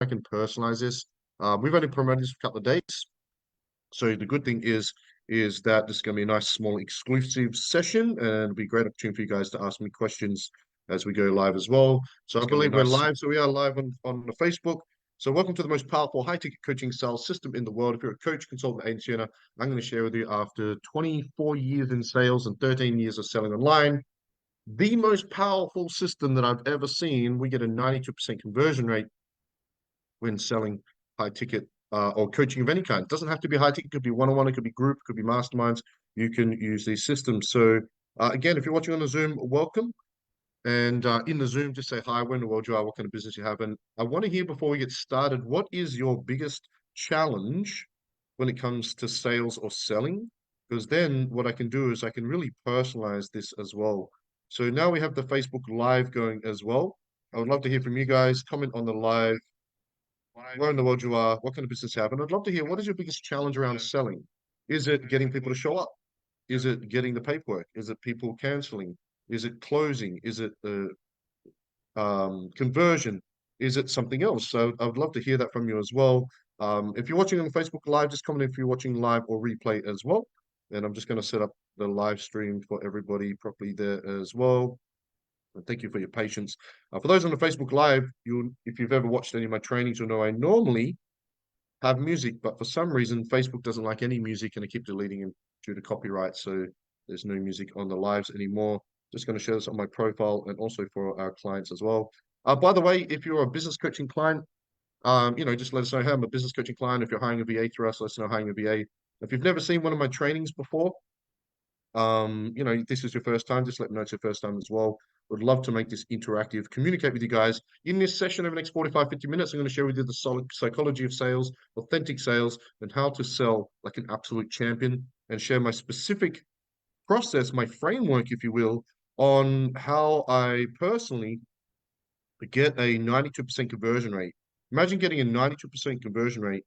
I can personalize this. We've only promoted this for a couple of days. So the good thing is that this is going to be a nice small exclusive session, and it'll be a great opportunity for you guys to ask me questions as we go live as well. So I believe we're live. So we are live on the Facebook. So welcome to the most powerful high-ticket coaching sales system in the world. If you're a coach, consultant, agency owner, I'm going to share with you after 24 years in sales and 13 years of selling online, the most powerful system that I've ever seen. We get a 92% conversion rate when selling high ticket or coaching of any kind. It doesn't have to be high ticket, it could be one-on-one, it could be group, it could be masterminds. You can use these systems. So again, if you're watching on the Zoom, welcome. And in the Zoom, just say hi, where in the world you are, what kind of business you have. And I want to hear before we get started, what is your biggest challenge when it comes to sales or selling? Because then what I can do is I can really personalize this as well. So now we have the Facebook Live going as well. I would love to hear from you guys. Comment on the live where in the world you are, what kind of business you have. And I'd love to hear, what is your biggest challenge around selling? Is it getting people to show up? Is it getting the paperwork? Is it people canceling? Is it closing? Is it conversion? Is it something else? So I would love to hear that from you as well. If you're watching on Facebook Live, just comment if you're watching live or replay as well. And I'm just going to set up the live stream for everybody properly there as well. And thank you for your patience. For those on the Facebook Live, if you've ever watched any of my trainings, you'll know I normally have music, but for some reason, Facebook doesn't like any music and I keep deleting them due to copyright. So there's no music on the lives anymore. Just going to share this on my profile and also for our clients as well. By the way, if you're a business coaching client, just let us know. Hey, I'm a business coaching client. If you're hiring a VA through us, let us know hiring a VA. If you've never seen one of my trainings before, this is your first time, just let me know it's your first time as well. Would love to make this interactive, communicate with you guys. In this session over the next 45, 50 minutes, I'm going to share with you the solid psychology of sales, authentic sales, and how to sell like an absolute champion, and share my specific process, my framework, if you will, on how I personally get a 92% conversion rate. Imagine getting a 92% conversion rate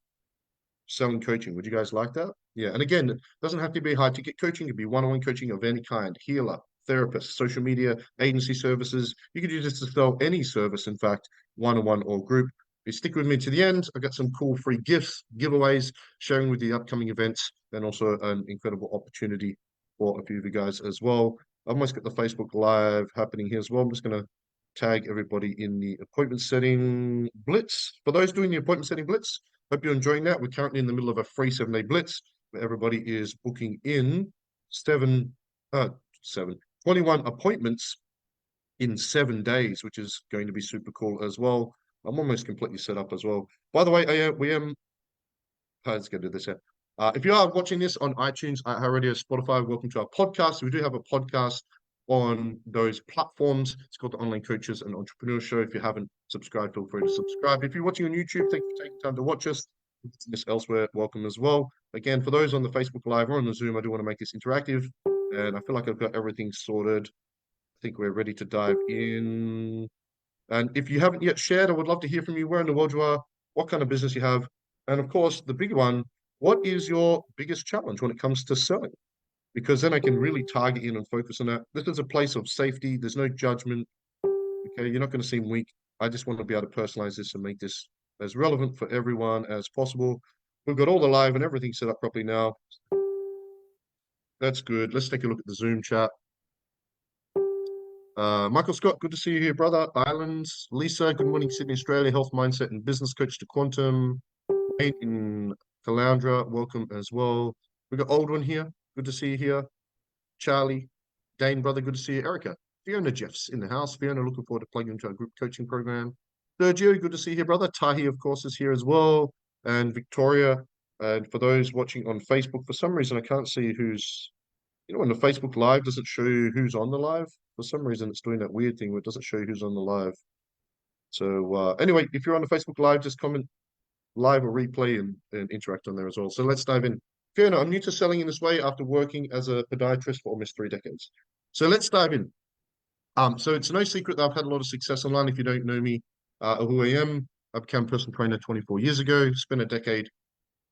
selling coaching. Would you guys like that? Yeah. And again, it doesn't have to be high ticket coaching. It could be one-on-one coaching of any kind, healer, therapist, social media, agency services. You could use this to sell any service, in fact, one-on-one or group. If you stick with me to the end, I've got some cool free gifts, giveaways, sharing with the upcoming events, and also an incredible opportunity for a few of you guys as well. I've almost got the Facebook Live happening here as well. I'm just going to tag everybody in the appointment setting blitz. For those doing the appointment setting blitz, hope you're enjoying that. We're currently in the middle of a free 7-day blitz where everybody is booking in 21 appointments in 7 days, which is going to be super cool as well. I'm almost completely set up as well. By the way, let's go do this here. If you are watching this on iTunes, iHeartRadio, Spotify, welcome to our podcast. We do have a podcast on those platforms. It's called the Online Coaches and Entrepreneur Show. If you haven't subscribed, feel free to subscribe. If you're watching on YouTube, thank you for taking time to watch us. This elsewhere, welcome as well. Again, for those on the Facebook Live or on the Zoom, I do want to make this interactive, and I feel like I've got everything sorted. I think we're ready to dive in. And if you haven't yet shared, I would love to hear from you, where in the world you are, what kind of business you have, and of course, the big one, what is your biggest challenge when it comes to selling? Because then I can really target in and focus on that. This is a place of safety. There's no judgment. Okay, you're not going to seem weak. I just want to be able to personalize this and make this as relevant for everyone as possible. We've got all the live and everything set up properly now. That's good. Let's take a look at the Zoom chat. Michael Scott, good to see you here, brother. Islands. Lisa, good morning, Sydney, Australia. Health mindset and business coach to Quantum. Wayne in Caloundra, welcome as well. We got Aldwin here. Good to see you here. Charlie, Dane, brother, good to see you. Erica, Fiona Jeffs in the house. Fiona, looking forward to plugging into our group coaching program. Sergio, good to see you here, brother. Tahi, of course, is here as well. And Victoria. And for those watching on Facebook, for some reason, I can't see who's, when the Facebook Live doesn't show you who's on the live. For some reason, it's doing that weird thing where it doesn't show you who's on the live. So anyway, if you're on the Facebook Live, just comment live or replay and interact on there as well. So let's dive in. Fiona, I'm new to selling in this way after working as a podiatrist for almost 3 decades. So let's dive in. So it's no secret that I've had a lot of success online. If you don't know me or who I am, I became a personal trainer 24 years ago, spent a decade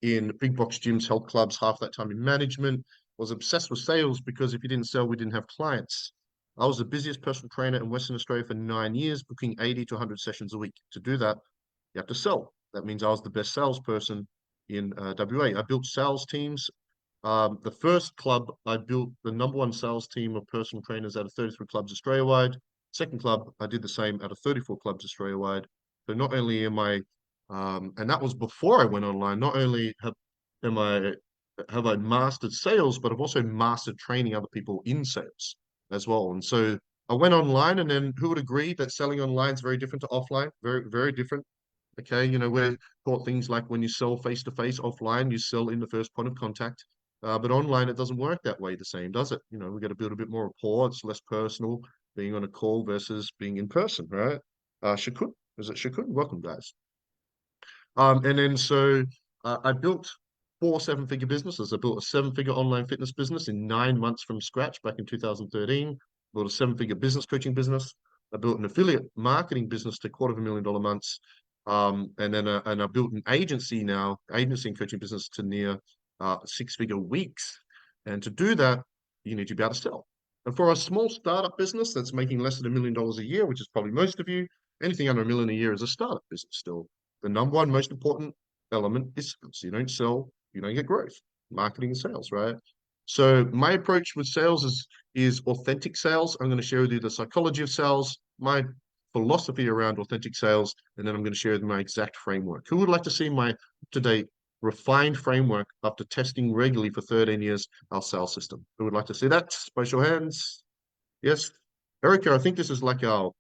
in big box gyms, health clubs, half that time in management, was obsessed with sales because if you didn't sell, we didn't have clients. I was the busiest personal trainer in Western Australia for 9 years, booking 80 to 100 sessions a week. To do that, You have to sell. That means I was the best salesperson in WA. I built sales teams. The first club, I built the #1 sales team of personal trainers out of 33 clubs Australia-wide. Second club, I did the same out of 34 clubs Australia-wide. So not only am I, and that was before I went online, not only am I have I mastered sales, but I've also mastered training other people in sales as well. And so I went online, and then who would agree that selling online is very different to offline? Very, very different. Okay, we're taught things like when you sell face to face offline, you sell in the first point of contact. But online, it doesn't work that way the same, does it? We got to build a bit more rapport. It's less personal being on a call versus being in person, right? Shakun, is it Shakun? Welcome, guys. And then so I built 4 7-figure businesses. I built a 7-figure online fitness business in 9 months from scratch back in 2013. Built a 7-figure business coaching business. I built an affiliate marketing business to $250,000 months. And I built an agency and coaching business to near 6-figure weeks. And to do that, you need to be able to sell. And for a small startup business that's making less than $1 million a year, which is probably most of you, anything under $1 million a year is a startup business still. The #1 most important element is sales. You don't sell, you don't get growth. Marketing and sales, right? So my approach with sales is authentic sales. I'm going to share with you the psychology of sales, my philosophy around authentic sales, and then I'm going to share my exact framework. Who would like to see my up-to-date refined framework after testing regularly for 13 years our sales system? Who would like to see that? Raise your hands. Yes. Erica, I think this is like our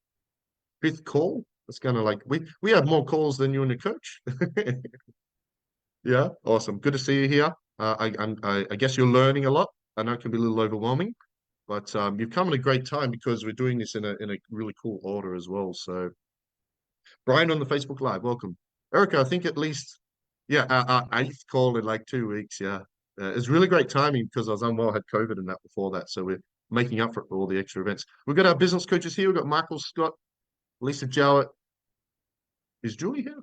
5th call. It's kind of like we have more calls than you and your coach. Yeah, awesome. Good to see you here. I guess you're learning a lot. I know it can be a little overwhelming, but you've come at a great time because we're doing this in a really cool order as well. So, Brian on the Facebook Live, welcome. Erica, I think at least, yeah, our 8th call in like 2 weeks. Yeah, it's really great timing because I was unwell, had COVID and that before that. So we're making up for it for all the extra events. We've got our business coaches here. We've got Michael Scott, Lisa Jowett. Is Julie here?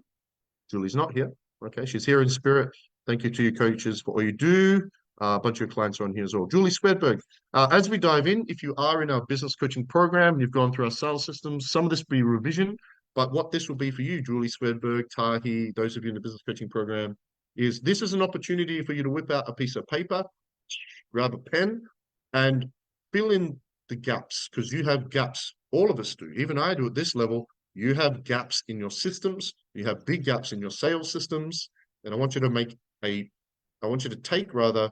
Julie's not here. Okay, she's here in spirit. Thank you to your coaches for all you do. A bunch of your clients are on here as well. Julie Swedberg. As we dive in, if you are in our business coaching program, you've gone through our sales systems, some of this will be revision, but what this will be for you, Julie Swedberg, Tahi, those of you in the business coaching program, is this is an opportunity for you to whip out a piece of paper, grab a pen, and fill in the gaps, because you have gaps. All of us do. Even I do at this level. You have gaps in your systems. You have big gaps in your sales systems. And I want you to take rather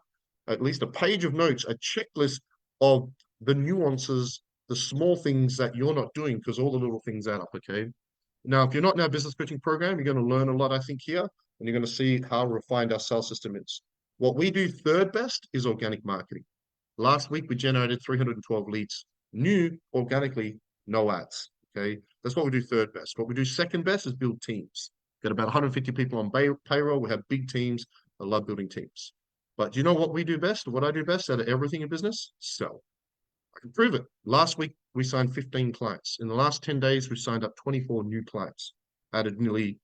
at least a page of notes, a checklist of the nuances, the small things that you're not doing, because all the little things add up, okay? Now, if you're not in our business coaching program, you're going to learn a lot, I think, here, and you're going to see how refined our sales system is. What we do third best is organic marketing. Last week, we generated 312 leads, new organically, no ads. Okay, that's what we do third best. What we do second best is build teams. Got about 150 people on payroll. We have big teams. I love building teams. But do you know what we do best? What I do best out of everything in business? Sell. I can prove it. Last week, we signed 15 clients. In the last 10 days, we've signed up 24 new clients. Added nearly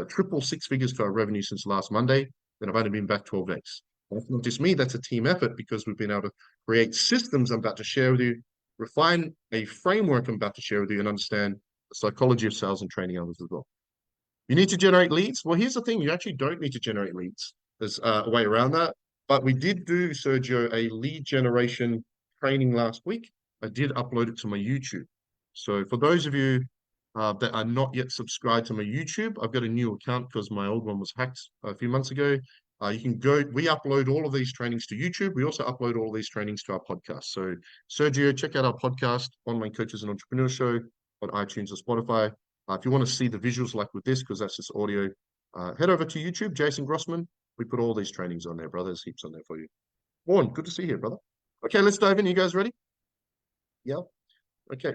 triple 6 figures to our revenue since last Monday. Then I've only been back 12 days. That's not just me, that's a team effort because we've been able to create systems I'm about to share with you, refine a framework I'm about to share with you, and understand the psychology of sales and training others as well. You need to generate leads. Well, here's the thing, you actually don't need to generate leads. There's a way around that. But we did do, Sergio, a lead generation training last week. I did upload it to my YouTube. So for those of you that are not yet subscribed to my YouTube, I've got a new account because my old one was hacked a few months ago. You can go, we upload all of these trainings to YouTube. We also upload all of these trainings to our podcast. So Sergio, check out our podcast, Online Coaches and Entrepreneur Show on iTunes or Spotify. If you want to see the visuals like with this, because that's just audio, head over to YouTube, Jason Grossman. We put all these trainings on there, brother. There's heaps on there for you. Warren, good to see you here, brother. Okay, let's dive in. You guys ready? Yeah. Okay.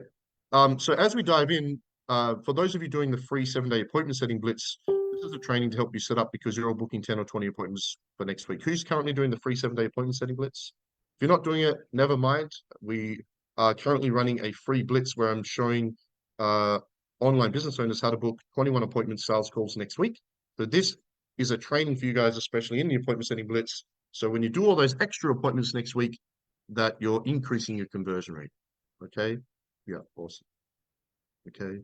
So as we dive in, for those of you doing the free 7-day appointment setting blitz, this is a training to help you set up because you're all booking 10 or 20 appointments for next week. Who's currently doing the free 7-day appointment setting blitz? If you're not doing it, never mind. We are currently running a free blitz where I'm showing online business owners how to book 21 appointment sales calls next week. So this is a training for you guys, especially in the appointment setting blitz. So when you do all those extra appointments next week, that you're increasing your conversion rate. Okay. Yeah, awesome. Okay.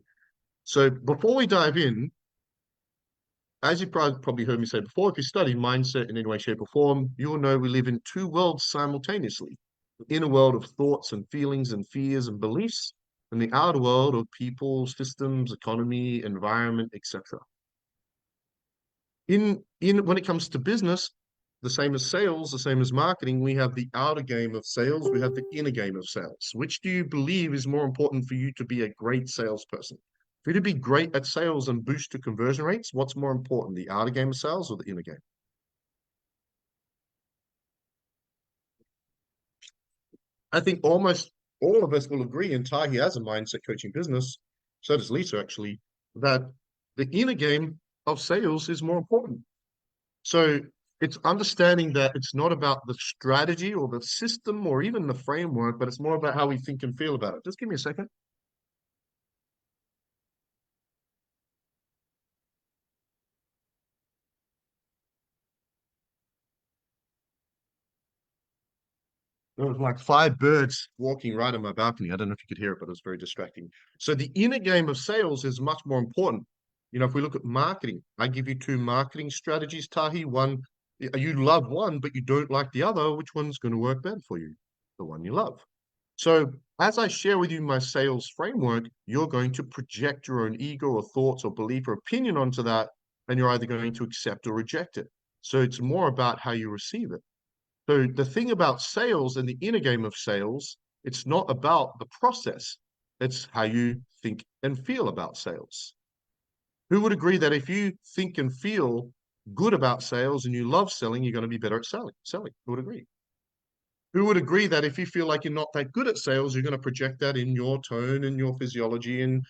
So before we dive in, as you probably heard me say before, if you study mindset in any way, shape, or form, you'll know we live in two worlds simultaneously. The inner world of thoughts and feelings and fears and beliefs, and the outer world of people, systems, economy, environment, etc. In when it comes to business, the same as sales, the same as marketing, we have the outer game of sales, we have the inner game of sales. Which do you believe is more important for you to be a great salesperson? For you to be great at sales and boost your conversion rates, what's more important, the outer game of sales or the inner game? I think almost all of us will agree, and Tahi has a mindset coaching business, so does Lisa actually, that the inner game of sales is more important. So it's understanding that it's not about the strategy or the system or even the framework, but it's more about how we think and feel about it. Just give me a second. There was like five birds walking right on my balcony. I don't know if you could hear it, but it was very distracting. So the inner game of sales is much more important. You know, if we look at marketing, I give you two marketing strategies, Tahi. One, you love one, but you don't like the other. Which one's going to work better for you? The one you love. So as I share with you my sales framework, you're going to project your own ego or thoughts or belief or opinion onto that, and you're either going to accept or reject it. So it's more about how you receive it. So the thing about sales and the inner game of sales, it's not about the process. It's how you think and feel about sales. Who would agree that if you think and feel good about sales and you love selling, you're going to be better at selling? Who would agree? Who would agree that if you feel like you're not that good at sales, you're going to project that in your tone and your physiology, and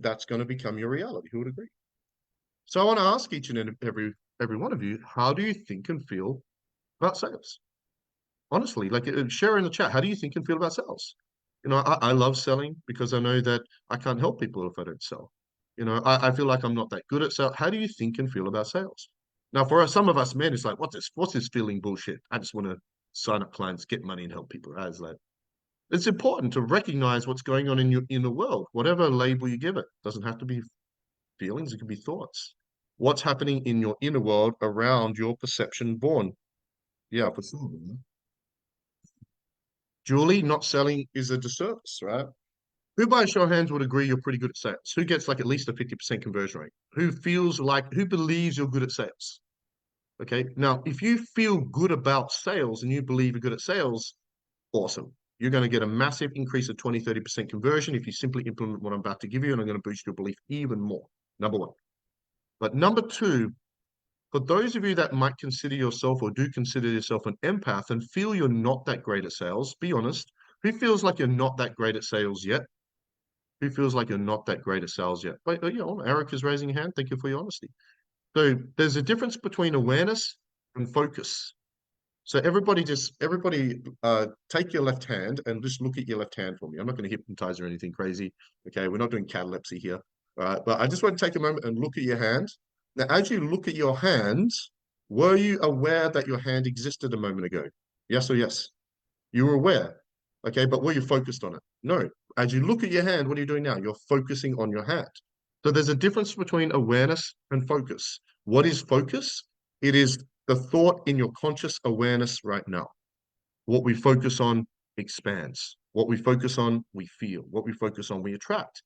that's going to become your reality? Who would agree? So I want to ask each and every one of you, how do you think and feel about sales? Honestly, like share in the chat. How do you think and feel about sales? You know, I love selling because I know that I can't help people if I don't sell. You know, I feel like I'm not that good at sales. How do you think and feel about sales? Now, for some of us men, it's like, what's this feeling bullshit? I just want to sign up clients, get money, and help people. Right? It's like it's important to recognize what's going on in your inner world, whatever label you give it. Doesn't have to be feelings; it can be thoughts. What's happening in your inner world around your perception born? Yeah, for sure. Julie, not selling is a disservice, right? Who by a show of hands would agree you're pretty good at sales? Who gets like at least a 50% conversion rate? Who believes you're good at sales? Okay. Now, if you feel good about sales and you believe you're good at sales, awesome. You're going to get a massive increase of 20, 30% conversion if you simply implement what I'm about to give you, and I'm going to boost your belief even more. Number one. But number two, for those of you that might consider yourself or do consider yourself an empath and feel you're not that great at sales, be honest. Who feels like you're not that great at sales yet? Who feels like you're not that great at sales yet? Wait, you know, Eric is raising a hand. Thank you for your honesty. So there's a difference between awareness and focus. So everybody take your left hand and just look at your left hand for me. I'm not going to hypnotize or anything crazy. Okay, we're not doing catalepsy here. All right, but I just want to take a moment and look at your hand. Now, as you look at your hand, were you aware that your hand existed a moment ago? Yes or yes? You were aware. Okay, but were you focused on it? No. As you look at your hand, what are you doing now? You're focusing on your hand. So there's a difference between awareness and focus. What is focus? It is the thought in your conscious awareness right now. What we focus on expands. What we focus on, we feel. What we focus on, we attract.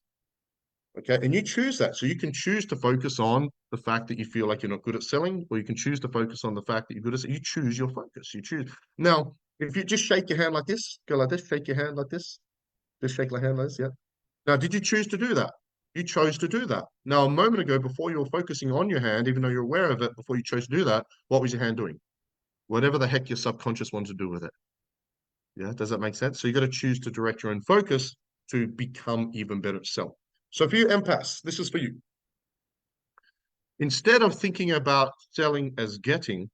Okay, and you choose that. So you can choose to focus on the fact that you feel like you're not good at selling, or you can choose to focus on the fact that you're good at selling. You choose your focus. You choose. Now, if you just shake your hand like this, go like this, shake your hand like this, just shake your hand like this, yeah. Now, did you choose to do that? You chose to do that. Now, a moment ago, before you were focusing on your hand, even though you're aware of it, before you chose to do that, what was your hand doing? Whatever the heck your subconscious wanted to do with it. Yeah, does that make sense? So you got to choose to direct your own focus to become even better at selling. So if you empaths, this is for you. Instead of thinking about selling as getting,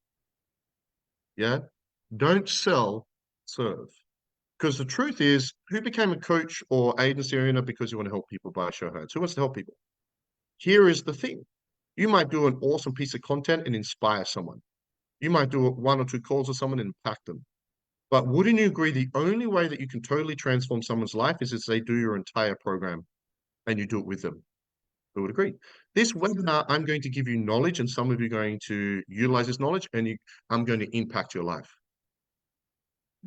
yeah, don't sell, serve. Because the truth is, who became a coach or agency owner because you want to help people by a show of hands? Who wants to help people? Here is the thing. You might do an awesome piece of content and inspire someone. You might do one or two calls with someone and impact them. But wouldn't you agree the only way that you can totally transform someone's life is if they do your entire program and you do it with them? Who would agree? This webinar, I'm going to give you knowledge, and some of you are going to utilize this knowledge, and I'm going to impact your life.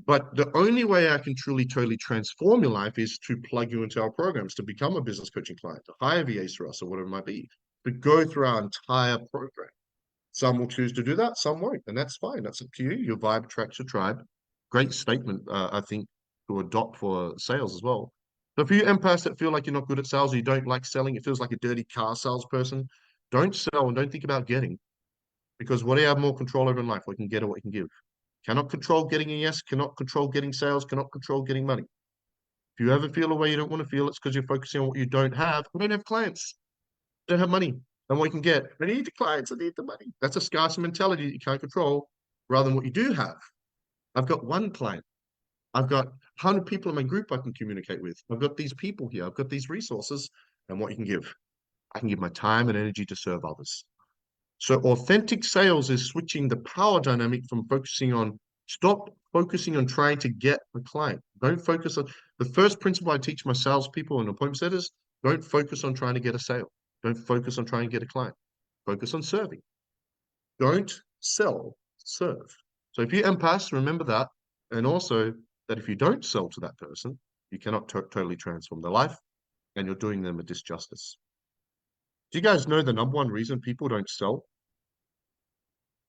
But the only way I can truly, totally transform your life is to plug you into our programs, to become a business coaching client, to hire VAs for us, or whatever it might be, to go through our entire program. Some will choose to do that, some won't, and that's fine. That's up to you. Your vibe attracts your tribe. Great statement, I think, to adopt for sales as well. So if you empaths that feel like you're not good at sales, or you don't like selling, it feels like a dirty car salesperson, don't sell and don't think about getting, because what do you have more control over in life? What you can get or what you can give. Cannot control getting a yes, cannot control getting sales, cannot control getting money. If you ever feel a way you don't want to feel, it's because you're focusing on what you don't have. We don't have clients, don't have money. And what you can get, I need the clients, I need the money. That's a scarcity mentality that you can't control, rather than what you do have. I've got one client. I've got 100 people in my group I can communicate with. I've got these people here. I've got these resources. And what you can give, I can give my time and energy to serve others. So authentic sales is switching the power dynamic from stop focusing on trying to get a client. Don't focus on, the first principle I teach my salespeople and appointment setters, don't focus on trying to get a sale. Don't focus on trying to get a client. Focus on serving. Don't sell, serve. So if you empaths, remember that. And also that if you don't sell to that person, you cannot totally transform their life, and you're doing them a disjustice. Do you guys know the number one reason people don't sell?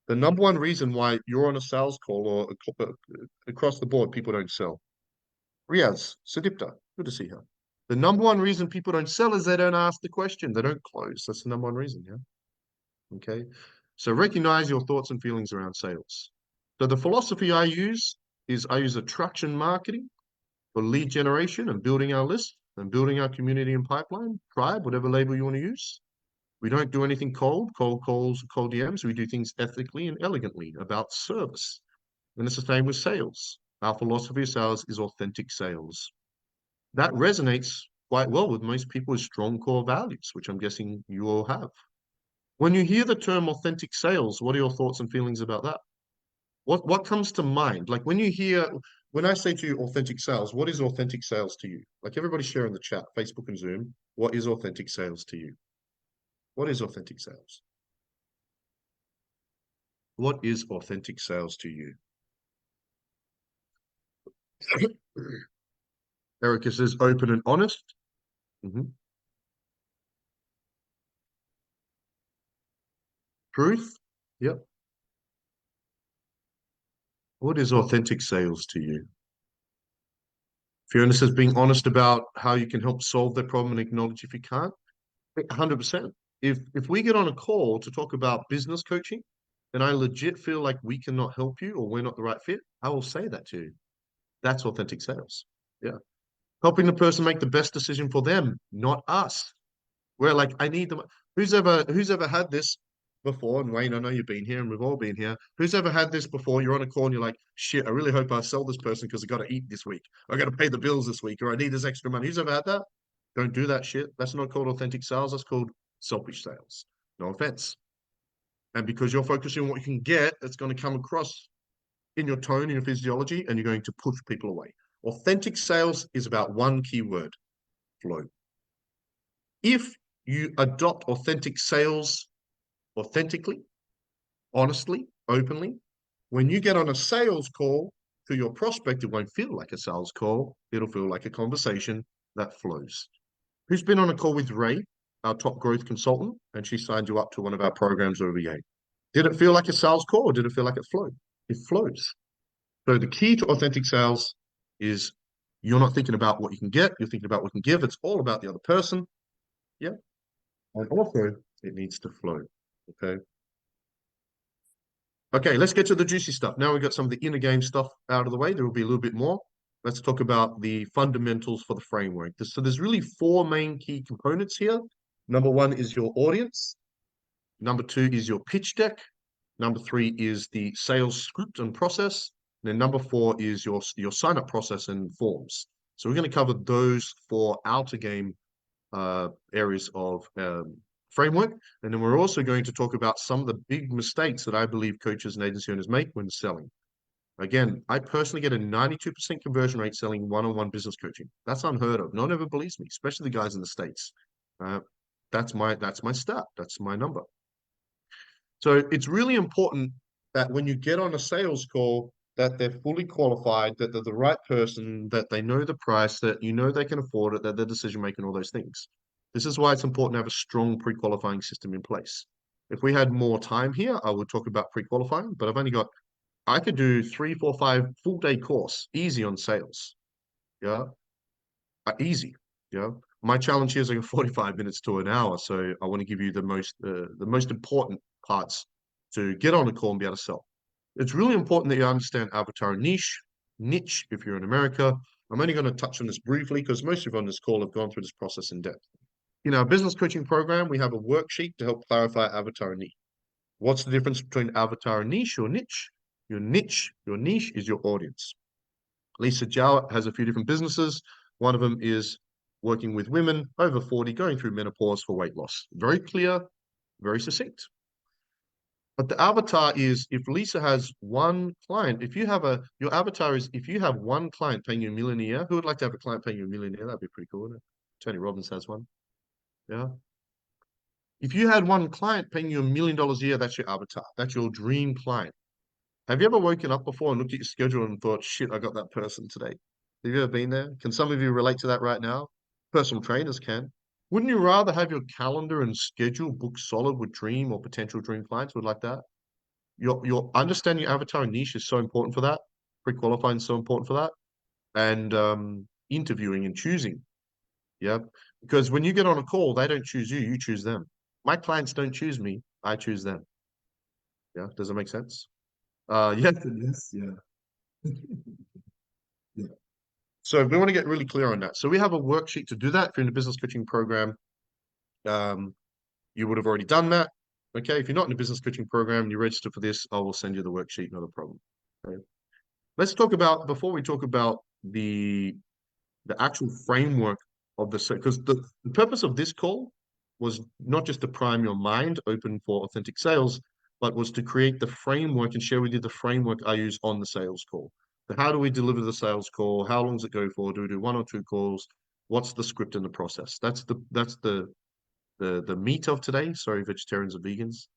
The number one reason why you're on a sales call or across the board, people don't sell. Riaz, Sadipta, good to see her. The number one reason people don't sell is they don't ask the question. They don't close. That's the number one reason, yeah? Okay. So recognize your thoughts and feelings around sales. So the philosophy I use is I use attraction marketing for lead generation and building our list and building our community and pipeline, tribe, whatever label you want to use. We don't do anything cold calls, cold DMs. We do things ethically and elegantly about service. And it's the same with sales. Our philosophy of sales is authentic sales. That resonates quite well with most people with strong core values, which I'm guessing you all have. When you hear the term authentic sales, what are your thoughts and feelings about that? What comes to mind? Like when I say to you authentic sales, what is authentic sales to you? Like everybody share in the chat, Facebook and Zoom, what is authentic sales to you? What is authentic sales? What is authentic sales to you? Erica says open and honest. Truth. Yep. What is authentic sales to you? Fiona says being honest about how you can help solve their problem and acknowledge if you can't. 100%. If we get on a call to talk about business coaching and I legit feel like we cannot help you or we're not the right fit, I will say that to you. That's authentic sales. Yeah. Helping the person make the best decision for them, not us. We're like, I need them. Who's ever had this before? And Wayne, I know you've been here and we've all been here. Who's ever had this before? You're on a call and you're like, shit, I really hope I sell this person because I got to eat this week. I got to pay the bills this week, or I need this extra money. Who's ever had that? Don't do that shit. That's not called authentic sales. That's called selfish sales. No offense. And because you're focusing on what you can get, it's going to come across in your tone, in your physiology, and you're going to push people away. Authentic sales is about one key word: flow. If you adopt authentic sales authentically, honestly, openly, when you get on a sales call to your prospect, it won't feel like a sales call. It'll feel like a conversation that flows. Who's been on a call with Ray, our top growth consultant, and she signed you up to one of our programs or VA? Did it feel like a sales call or did it feel like it flowed? It flows. So the key to authentic sales is you're not thinking about what you can get, you're thinking about what you can give. It's all about the other person. Yeah. And also, it needs to flow. Okay. Okay, let's get to the juicy stuff. Now we've got some of the inner game stuff out of the way. There will be a little bit more. Let's talk about the fundamentals for the framework. So there's really four main key components here. Number one is your audience. Number two is your pitch deck. Number three is the sales script and process. And then number four is your sign-up process and forms. So we're going to cover those four outer game areas of framework. And then we're also going to talk about some of the big mistakes that I believe coaches and agency owners make when selling. Again, I personally get a 92% conversion rate selling one-on-one business coaching. That's unheard of. No one ever believes me, especially the guys in the States. That's my stat. That's my number. So it's really important that when you get on a sales call, that they're fully qualified, that they're the right person, that they know the price, that you know they can afford it, that they're decision making, all those things. This is why it's important to have a strong pre-qualifying system in place. If we had more time here, I would talk about pre-qualifying, but I could do 3, 4, 5 full day course, easy on sales. Yeah, easy. Yeah. My challenge here is like 45 minutes to an hour, so I want to give you the most important parts to get on a call and be able to sell. It's really important that you understand avatar and niche if you're in America. I'm only going to touch on this briefly because most of you on this call have gone through this process in depth. In our business coaching program, we have a worksheet to help clarify avatar and niche. What's the difference between avatar and niche or niche? Your niche is your audience. Lisa Jowett has a few different businesses. One of them is working with women over 40 going through menopause for weight loss. Very clear, very succinct. But the avatar is if Lisa has one client, your avatar is if you have one client paying you $1 million a year, who would like to have a client paying you $1 million a year? That'd be pretty cool, wouldn't it? Tony Robbins has one. Yeah. If you had one client paying you $1 million a year, that's your avatar. That's your dream client. Have you ever woken up before and looked at your schedule and thought, shit, I got that person today? Have you ever been there? Can some of you relate to that right now? Personal trainers can. Wouldn't you rather have your calendar and schedule booked solid with dream or potential dream clients would like that? Your understanding your avatar and niche is so important for that. Pre-qualifying is so important for that. And interviewing and choosing. Yeah. Because when you get on a call, they don't choose you, you choose them. My clients don't choose me, I choose them. Yeah. Does that make sense? Yes, yes, yeah. Yeah. So we want to get really clear on that. So we have a worksheet to do that. If you're in the business coaching program, um, you would have already done that. Okay. If you're not in the business coaching program and you register for this, I will send you the worksheet, not a problem. Okay. Let's talk about before we talk about the actual framework of the because the purpose of this call was not just to prime your mind open for authentic sales, but was to create the framework and share with you the framework I use on the sales call. So how do we deliver the sales call? How long does it go for? Do we do 1 or 2 calls? What's the script and the process? That's the meat of today. Sorry, vegetarians or vegans.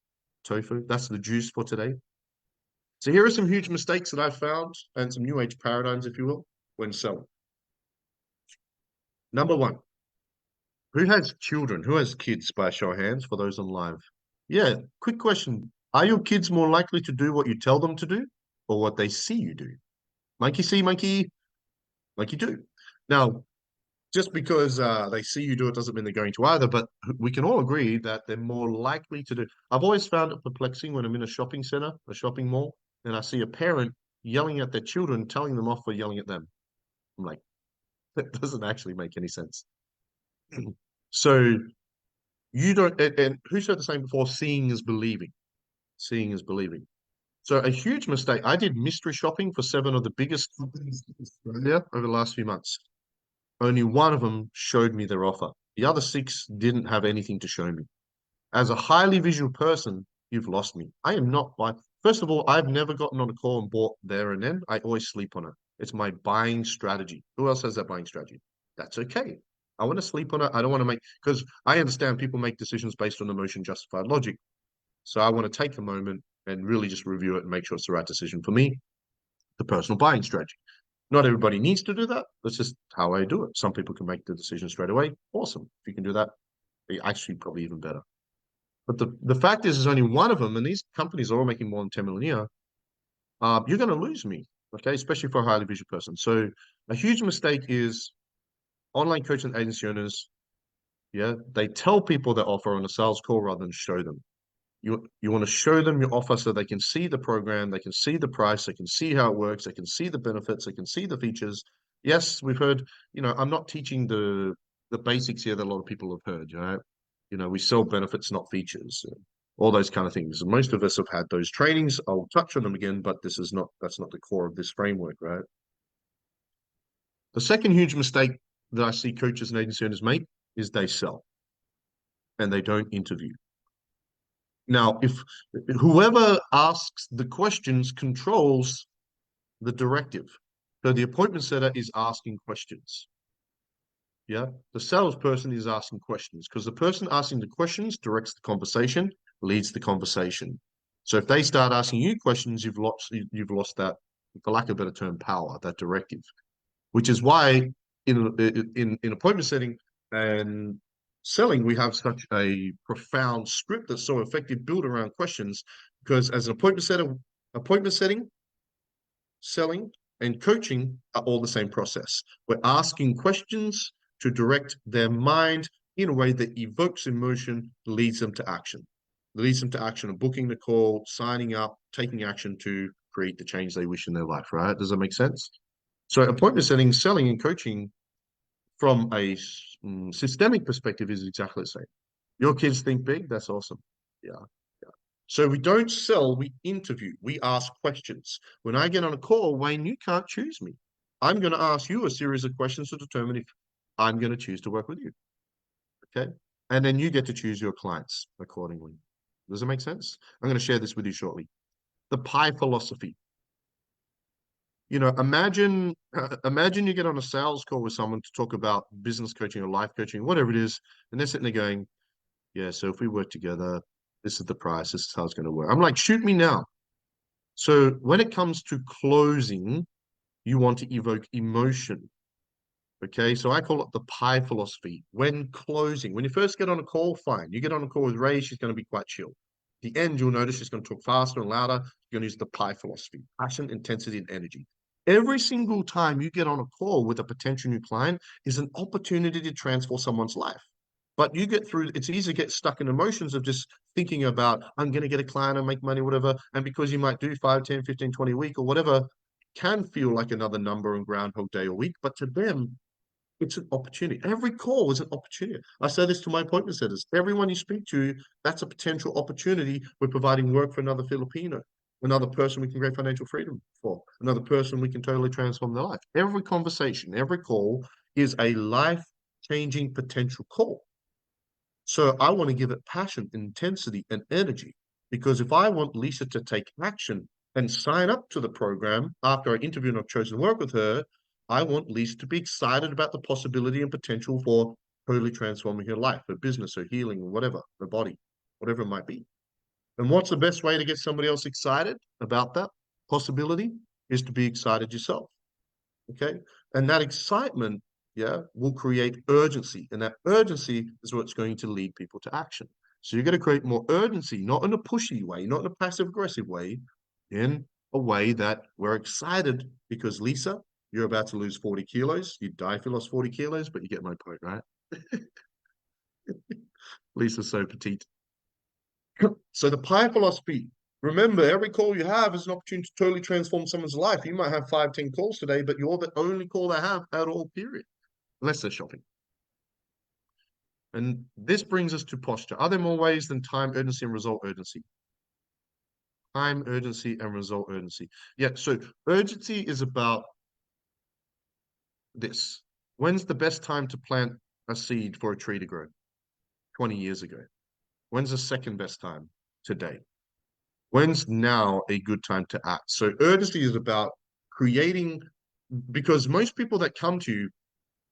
Tofu. That's the juice for today. So here are some huge mistakes that I've found and some new age paradigms, if you will, when selling. Number one, who has children? Who has kids by a show of hands for those on live? Yeah, quick question. Are your kids more likely to do what you tell them to do or what they see you do? Monkey see, monkey do. Now, just because they see you do it doesn't mean they're going to either, but we can all agree that they're more likely to do. I've always found it perplexing when I'm in a shopping center, a shopping mall, and I see a parent yelling at their children, telling them off for yelling at them. I'm like, that doesn't actually make any sense. So you don't, and who said the same before? Seeing is believing. Seeing is believing. So a huge mistake. I did mystery shopping for 7 of the biggest companies in Australia over the last few months. Only one of them showed me their offer. The other 6 didn't have anything to show me. As a highly visual person, you've lost me. I am not by. First of all, I've never gotten on a call and bought there and then. I always sleep on it. It's my buying strategy. Who else has that buying strategy? That's okay. I want to sleep on it. I don't want to make because I understand people make decisions based on emotion justified logic. So I want to take a moment and really just review it and make sure it's the right decision for me, the personal buying strategy. Not everybody needs to do that. That's just how I do it. Some people can make the decision straight away. Awesome. If you can do that, actually probably even better. But the fact is, there's only one of them, and these companies are all making more than 10 million a year. You're going to lose me, okay? Especially for a highly visual person. So a huge mistake is online coaching agency owners. Yeah, they tell people their offer on a sales call rather than show them. You want to show them your offer so they can see the program, they can see the price, they can see how it works, they can see the benefits, they can see the features. Yes, we've heard, I'm not teaching the basics here that a lot of people have heard, right? We sell benefits, not features, all those kind of things. Most of us have had those trainings. I'll touch on them again, but that's not the core of this framework, right? The second huge mistake that I see coaches and agency owners make is they sell and they don't interview. Now, if whoever asks the questions controls the directive. So the appointment setter is asking questions. Yeah. The salesperson is asking questions because the person asking the questions directs the conversation, leads the conversation. So if they start asking you questions, you've lost that, for lack of a better term, power, that directive. Which is why in appointment setting and selling, we have such a profound script that's so effective built around questions. Because as an appointment setting, selling, and coaching are all the same process. We're asking questions to direct their mind in a way that evokes emotion, leads them to action. Leads them to action of booking the call, signing up, taking action to create the change they wish in their life, right? Does that make sense? So appointment setting, selling, and coaching from a systemic perspective is exactly the same. Your kids think big, that's awesome. Yeah. So we don't sell, we interview, we ask questions. When I get on a call, Wayne, you can't choose me. I'm going to ask you a series of questions to determine if I'm going to choose to work with you. Okay. And then you get to choose your clients accordingly. Does it make sense? I'm going to share this with you shortly. The pie philosophy. Imagine you get on a sales call with someone to talk about business coaching or life coaching, whatever it is, and they're sitting there going, yeah, so if we work together, this is the price, this is how it's going to work. I'm like, shoot me now. So when it comes to closing, you want to evoke emotion. Okay, so I call it the pie philosophy. When closing, when you first get on a call, fine. You get on a call with Ray, she's going to be quite chill. The end, you'll notice she's going to talk faster and louder. You're going to use the pie philosophy, passion, intensity, and energy. Every single time you get on a call with a potential new client is an opportunity to transform someone's life. But you get through, it's easy to get stuck in emotions of just thinking about, I'm going to get a client and make money, whatever. And because you might do 5, 10, 15, 20 a week or whatever, can feel like another number and Groundhog Day a week. But to them, it's an opportunity. Every call is an opportunity. I say this to my appointment setters. Everyone you speak to, that's a potential opportunity. We're providing work for another Filipino, another person we can create financial freedom for, another person we can totally transform their life. Every conversation, every call is a life-changing potential call. So I want to give it passion, intensity, and energy. Because if I want Lisa to take action and sign up to the program after I interview and I've chosen to work with her, I want Lisa to be excited about the possibility and potential for totally transforming her life, her business, her healing, whatever, her body, whatever it might be. And what's the best way to get somebody else excited about that possibility is to be excited yourself. Okay. And that excitement, yeah, will create urgency. And that urgency is what's going to lead people to action. So you're going to create more urgency, not in a pushy way, not in a passive aggressive way, in a way that we're excited because Lisa, you're about to lose 40 kilos. You'd die if you lost 40 kilos, but you get my point, right? Lisa's so petite. So the pie philosophy, remember, every call you have is an opportunity to totally transform someone's life. You might have 5, 10 calls today, but you're the only call they have at all, period, unless they're shopping. And this brings us to posture. Are there more ways than time, urgency, and result urgency? Time, urgency, and result urgency. Yeah, so urgency is about this. When's the best time to plant a seed for a tree to grow? 20 years ago. When's the second best time? Today. When's now a good time to act? So urgency is about creating, because most people that come to you,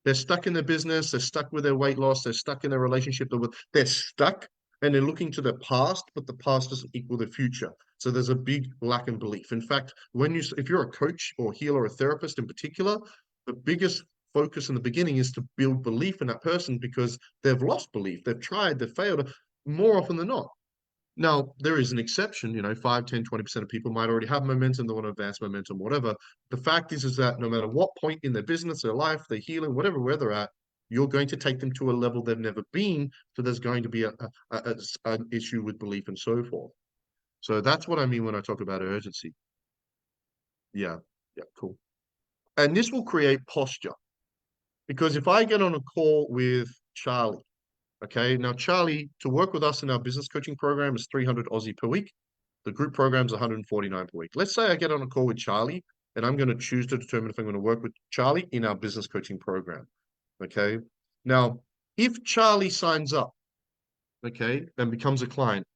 they're stuck in their business, they're stuck with their weight loss, they're stuck in their relationship, they're stuck and they're looking to the past, but the past doesn't equal the future. So there's a big lack in belief. In fact, if you're a coach or healer or therapist in particular, the biggest focus in the beginning is to build belief in that person because they've lost belief, they've tried, they've failed more often than not. Now, there is an exception, 5, 10, 20% of people might already have momentum, they want to advance momentum, whatever. The fact is that no matter what point in their business, their life, their healing, whatever, where they're at, you're going to take them to a level they've never been. So there's going to be an issue with belief and so forth. So that's what I mean when I talk about urgency. Yeah, yeah, cool. And this will create posture. Because if I get on a call with Charlie, okay, now Charlie, to work with us in our business coaching program is 300 Aussie per week. The group program is 149 per week. Let's say I get on a call with Charlie and I'm going to choose to determine if I'm going to work with Charlie in our business coaching program. Okay. Now, if Charlie signs up, okay, and becomes a client,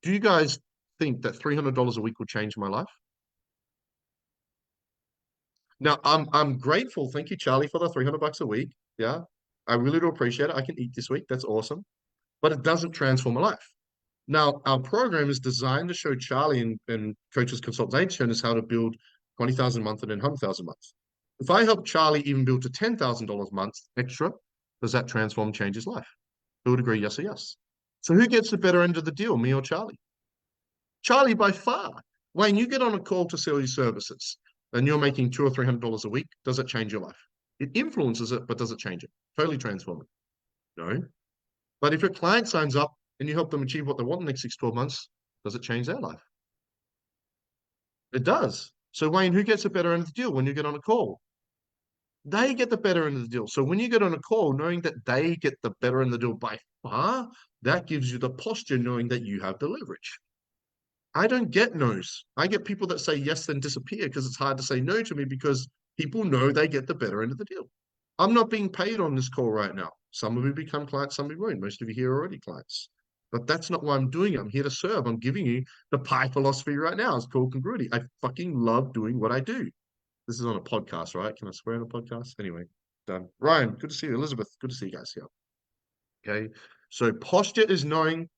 do you guys think that $300 a week will change my life? Now, I'm grateful. Thank you, Charlie, for the 300 bucks a week. Yeah. I really do appreciate it. I can eat this week. That's awesome. But it doesn't transform my life. Now, our program is designed to show Charlie and Coaches Consultants Aid shown us how to build 20,000 a month and then 100,000 a month. If I help Charlie even build to $10,000 a month extra, does that transform, change his life? Who would agree, yes or yes? So who gets the better end of the deal, me or Charlie? Charlie by far. When you get on a call to sell your services and you're making $200 or $300 a week, does it change your life? It influences it, but does it change it? Totally transform it? No. But if your client signs up and you help them achieve what they want in the next 6, 12 months, does it change their life? It does. So Wayne, who gets a better end of the deal when you get on a call? They get the better end of the deal. So when you get on a call, knowing that they get the better end of the deal by far, that gives you the posture knowing that you have the leverage. I don't get no's. I get people that say yes then disappear because it's hard to say no to me because people know they get the better end of the deal. I'm not being paid on this call right now. Some of you become clients, some of you won't. Most of you here are already clients. But that's not why I'm doing it. I'm here to serve. I'm giving you the pie philosophy right now. It's called congruity. I fucking love doing what I do. This is on a podcast, right? Can I swear on a podcast? Anyway, done. Ryan, good to see you. Elizabeth, good to see you guys here. Okay. So posture is knowing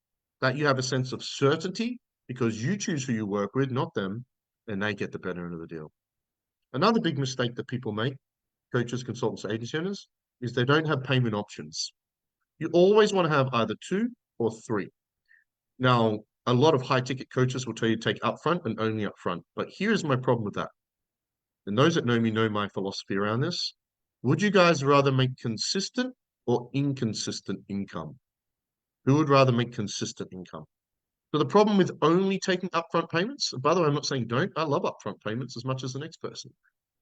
that you have a sense of certainty because you choose who you work with, not them, and they get the better end of the deal. Another big mistake that people make, coaches, consultants, agency owners, is they don't have payment options. You always want to have either 2 or 3. Now, a lot of high ticket coaches will tell you to take upfront and only upfront. But here's my problem with that. And those that know me know my philosophy around this. Would you guys rather make consistent or inconsistent income? Who would rather make consistent income? So the problem with only taking upfront payments, by the way, I'm not saying don't. I love upfront payments as much as the next person.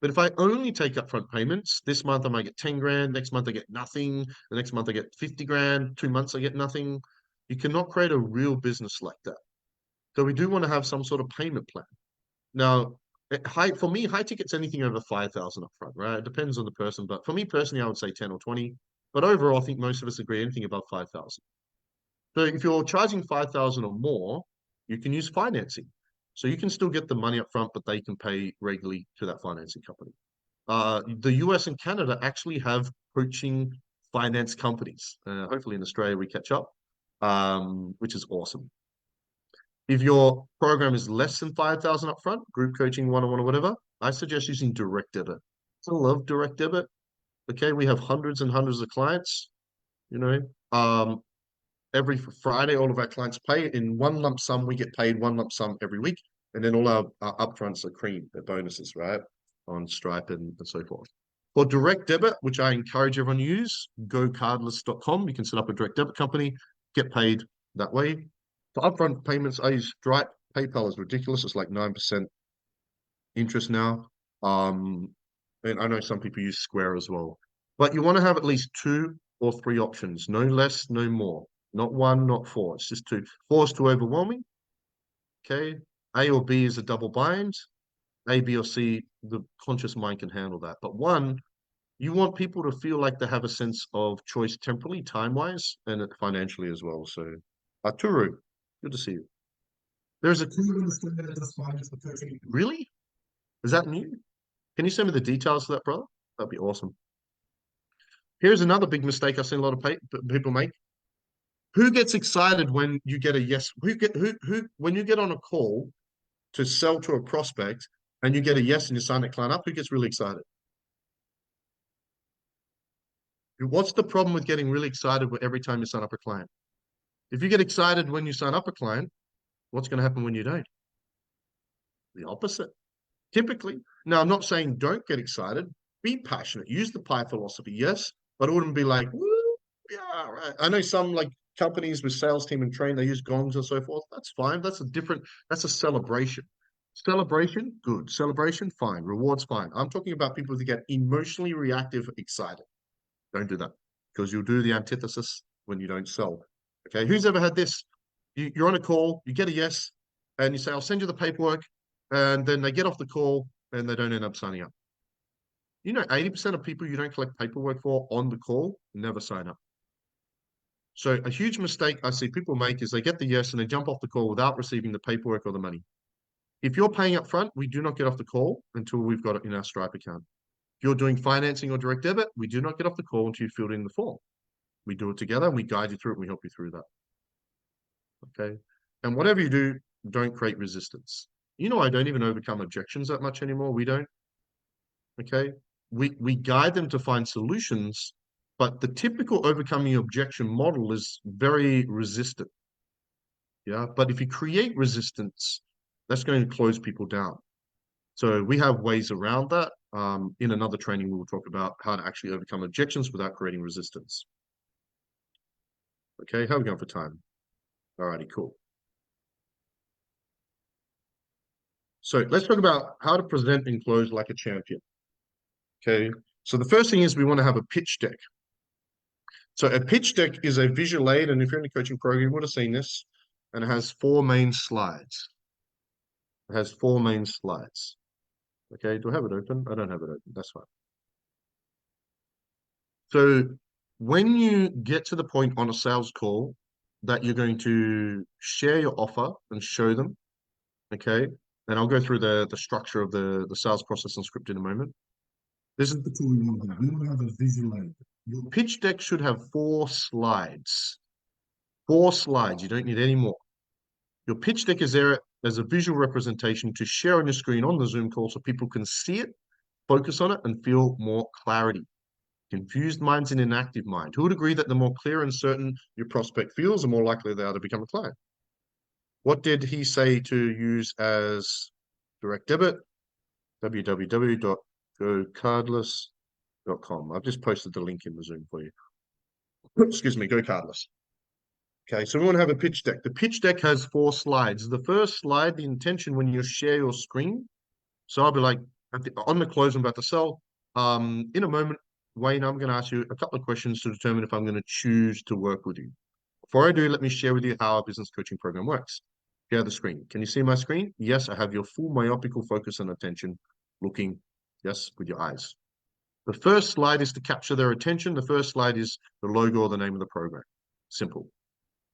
But if I only take upfront payments, this month I might get 10 grand, next month I get nothing, the next month I get 50 grand, 2 months I get nothing. You cannot create a real business like that. So we do want to have some sort of payment plan. Now, for me, high ticket's anything over 5,000 upfront, right? It depends on the person, but for me personally, I would say 10 or 20. But overall, I think most of us agree anything above 5,000. So if you're charging 5,000 or more, you can use financing. So you can still get the money up front, but they can pay regularly to that financing company. The US and Canada actually have coaching finance companies. Hopefully in Australia we catch up, which is awesome. If your program is less than 5,000 upfront, group coaching, one-on-one or whatever, I suggest using direct debit. I love direct debit. Okay, we have hundreds and hundreds of clients, you know. Every Friday, all of our clients pay in one lump sum. We get paid one lump sum every week. And then all our upfronts are cream, they're bonuses, right? On Stripe and so forth. For direct debit, which I encourage everyone to use, gocardless.com. You can set up a direct debit company, get paid that way. For upfront payments, I use Stripe. PayPal is ridiculous. It's like 9% interest now. And I know some people use Square as well. But you want to have at least 2 or 3 options, no less, no more. Not 1, not 4. It's just 2. 4 is too overwhelming. Okay. A or B is a double bind. A, B, or C, the conscious mind can handle that. But 1, you want people to feel like they have a sense of choice temporally, time-wise, and financially as well. So, Turu, good to see you. There's a team in Australia that does finance for coaching. Really? Is that new? Can you send me the details of that, brother? That'd be awesome. Here's another big mistake I've seen a lot of people make. Who gets excited when you get a yes? Who when you get on a call to sell to a prospect and you get a yes and you sign that client up, who gets really excited? What's the problem with getting really excited every time you sign up a client? If you get excited when you sign up a client, what's going to happen when you don't? The opposite. Typically. Now, I'm not saying don't get excited. Be passionate. Use the pie philosophy, yes, but it wouldn't be like, woo, yeah, right. I know some like companies with sales team and train, they use gongs and so forth. That's fine. That's a celebration. Celebration, good. Celebration, fine. Rewards, fine. I'm talking about people that get emotionally reactive, excited. Don't do that because you'll do the antithesis when you don't sell. Okay, who's ever had this? You're on a call, you get a yes, and you say, I'll send you the paperwork, and then they get off the call and they don't end up signing up. 80% of people you don't collect paperwork for on the call never sign up. So a huge mistake I see people make is they get the yes and they jump off the call without receiving the paperwork or the money. If you're paying up front, we do not get off the call until we've got it in our Stripe account. If you're doing financing or direct debit, we do not get off the call until you fill in the form. We do it together and we guide you through it and we help you through that. Okay. And whatever you do, don't create resistance. I don't even overcome objections that much anymore. We don't. Okay. We guide them to find solutions, but the typical overcoming objection model is very resistant. Yeah. But if you create resistance, that's going to close people down. So we have ways around that. In another training, we will talk about how to actually overcome objections without creating resistance. Okay, how are we going for time? Alrighty, cool. So let's talk about how to present and close like a champion. Okay, so the first thing is we want to have a pitch deck. So a pitch deck is a visual aid, and if you're in a coaching program, you would have seen this, and it has 4 main slides. It has 4 main slides. Okay, do I have it open? I don't have it open. That's fine. So when you get to the point on a sales call that you're going to share your offer and show them, okay, and I'll go through the structure of the sales process and script in a moment. This is the tool we want to have. We want to have a visual aid. Your pitch deck should have 4 slides. 4 slides. You don't need any more. Your pitch deck is there as a visual representation to share on your screen on the Zoom call so people can see it, focus on it, and feel more clarity. Confused mind's an inactive mind. Who would agree that the more clear and certain your prospect feels, the more likely they are to become a client? What did he say to use as direct debit? www.gocardless.com. I've just posted the link in the Zoom for you. Excuse me, Go Cardless. Okay, so we want to have a pitch deck. The pitch deck has 4 slides. The first slide, the intention when you share your screen. So I'll be like, on the close I'm about to sell. In a moment, Wayne, I'm going to ask you a couple of questions to determine if I'm going to choose to work with you. Before I do, let me share with you how our business coaching program works. Share the screen. Can you see my screen? Yes, I have your full myopical focus and attention looking, yes, with your eyes. The first slide is to capture their attention. The first slide is the logo or the name of the program. Simple.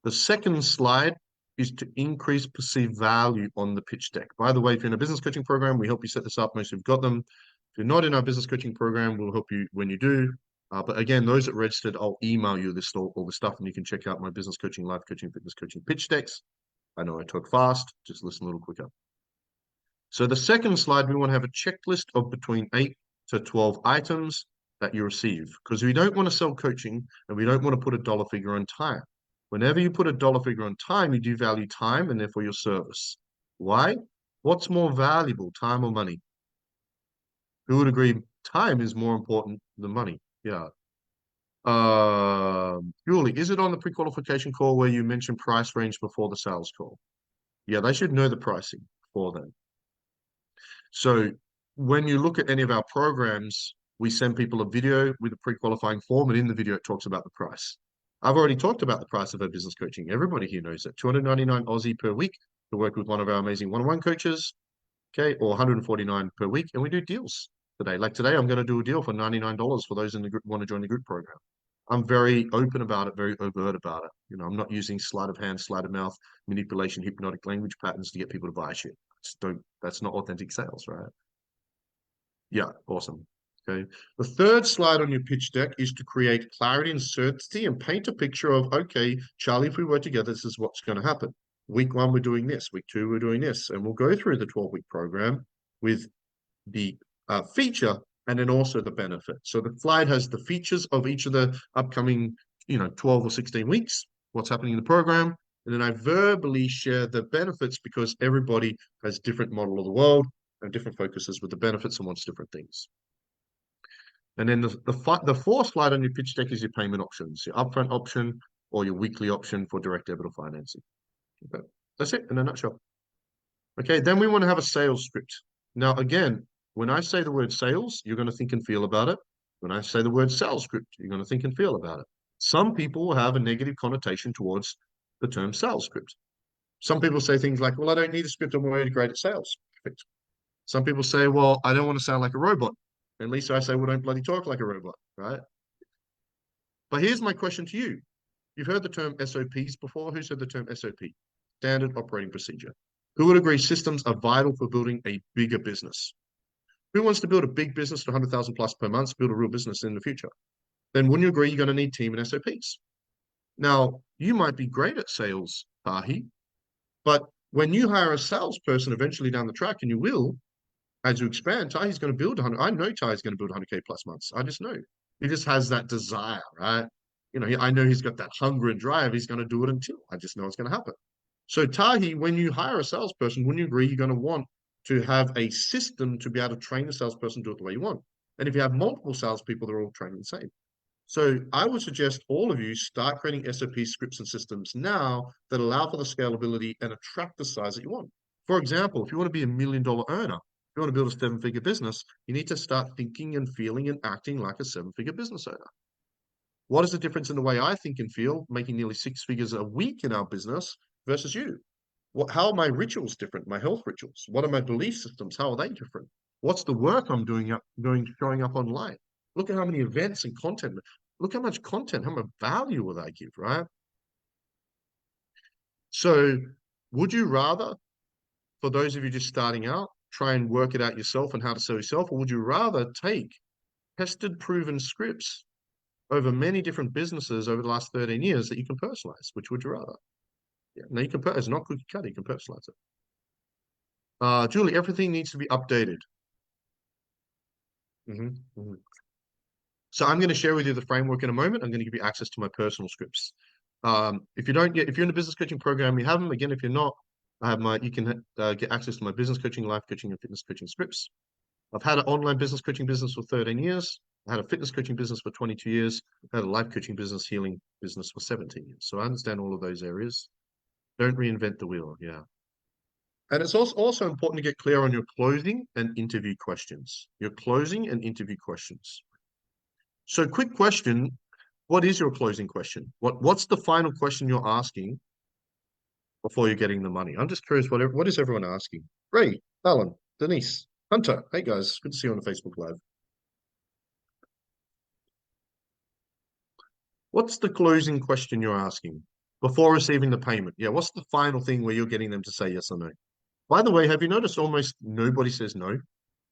The second slide is to increase perceived value on the pitch deck. By the way, if you're in a business coaching program, we help you set this up. Most of you have got them. If you're not in our business coaching program, we'll help you when you do. But again, those that registered, I'll email you this all the stuff, and you can check out my business coaching, life coaching, fitness coaching pitch decks. I know I talk fast, just listen a little quicker. So the second slide, we want to have a checklist of between 8 to 12 items that you receive, because we don't want to sell coaching and we don't want to put a dollar figure on time. Whenever you put a dollar figure on time, you do value time and therefore your service. Why? What's more valuable, time or money? Who would agree time is more important than money? Yeah. Julie, is it on the pre-qualification call where you mentioned price range before the sales call? Yeah, they should know the pricing before then. So when you look at any of our programs, we send people a video with a pre-qualifying form, and in the video it talks about the price. I've already talked about the price of our business coaching. Everybody here knows it. 299 Aussie per week to work with one of our amazing one-on-one coaches, okay, or 149 per week, and we do deals today. Like today, I'm going to do a deal for $99 for those in the group want to join the group program. I'm very open about it, very overt about it. I'm not using sleight of hand, sleight of mouth, manipulation, hypnotic language patterns to get people to buy shit. That's not authentic sales, right? Yeah, awesome. Okay. The third slide on your pitch deck is to create clarity and certainty and paint a picture of, okay, Charlie, if we work together, this is what's going to happen. Week 1, we're doing this. Week 2, we're doing this. And we'll go through the 12-week program with the feature and then also the benefit. So the slide has the features of each of the upcoming, 12 or 16 weeks, what's happening in the program. And then I verbally share the benefits because everybody has different model of the world and different focuses with the benefits and wants different things. And then the fourth slide on your pitch deck is your payment options, your upfront option or your weekly option for direct debit or financing. Okay. That's it in a nutshell. Okay, then we want to have a sales script. Now, again, when I say the word sales, you're going to think and feel about it. When I say the word sales script, you're going to think and feel about it. Some people have a negative connotation towards the term sales script. Some people say things like, well, I don't need a script, I'm already great at sales. Perfect. Some people say, well, I don't want to sound like a robot. At least I say, well, don't bloody talk like a robot, right? But here's my question to you. You've heard the term SOPs before. Who's heard the term SOP? Standard Operating Procedure. Who would agree systems are vital for building a bigger business? Who wants to build a big business to 100,000 plus per month, build a real business in the future? Then wouldn't you agree you're going to need team and SOPs? Now, you might be great at sales, Tahi, but when you hire a salesperson eventually down the track, and you will, as you expand, Tahi's going to build 100. I know Tahi's going to build 100K plus months. I just know. He just has that desire, right? I know he's got that hunger and drive. He's going to do it until I just know it's going to happen. So Tahi, when you hire a salesperson, wouldn't you agree you're going to want to have a system to be able to train the salesperson to do it the way you want? And if you have multiple salespeople, they're all training the same. So I would suggest all of you start creating SOP scripts and systems now that allow for the scalability and attract the size that you want. For example, if you want to be $1 million earner, if you want to build a seven-figure business, you need to start thinking and feeling and acting like a seven-figure business owner. What is the difference in the way I think and feel, making nearly 6 figures a week in our business versus you? How are my rituals different? My health rituals? What are my belief systems? How are they different? What's the work I'm showing up online? Look at how many events and content. Look how much content, how much value will I give, right? So would you rather, for those of you just starting out, try and work it out yourself and how to sell yourself, or would you rather take tested, proven scripts over many different businesses over the last 13 years that you can personalize? Which would you rather? Yeah, no, you can it's not cookie cutter, you can personalize it. Julie, everything needs to be updated. So I'm going to share with you the framework in a moment. I'm going to give you access to my personal scripts. If you're in the business coaching program, you have them. Again, if you're not, you can get access to my business coaching, life coaching, and fitness coaching scripts. I've had an online business coaching business for 13 years. I had a fitness coaching business for 22 years. I had a life coaching business, healing business for 17 years. So I understand all of those areas. Don't reinvent the wheel. Yeah. And it's also important to get clear on your closing and interview questions. Your closing and interview questions. So quick question, what is your closing question? What's the final question you're asking before you're getting the money? I'm just curious, what is everyone asking? Ray, Alan, Denise, Hunter. Hey guys, good to see you on the Facebook Live. What's the closing question you're asking before receiving the payment? Yeah, what's the final thing where you're getting them to say yes or no? By the way, have you noticed almost nobody says no?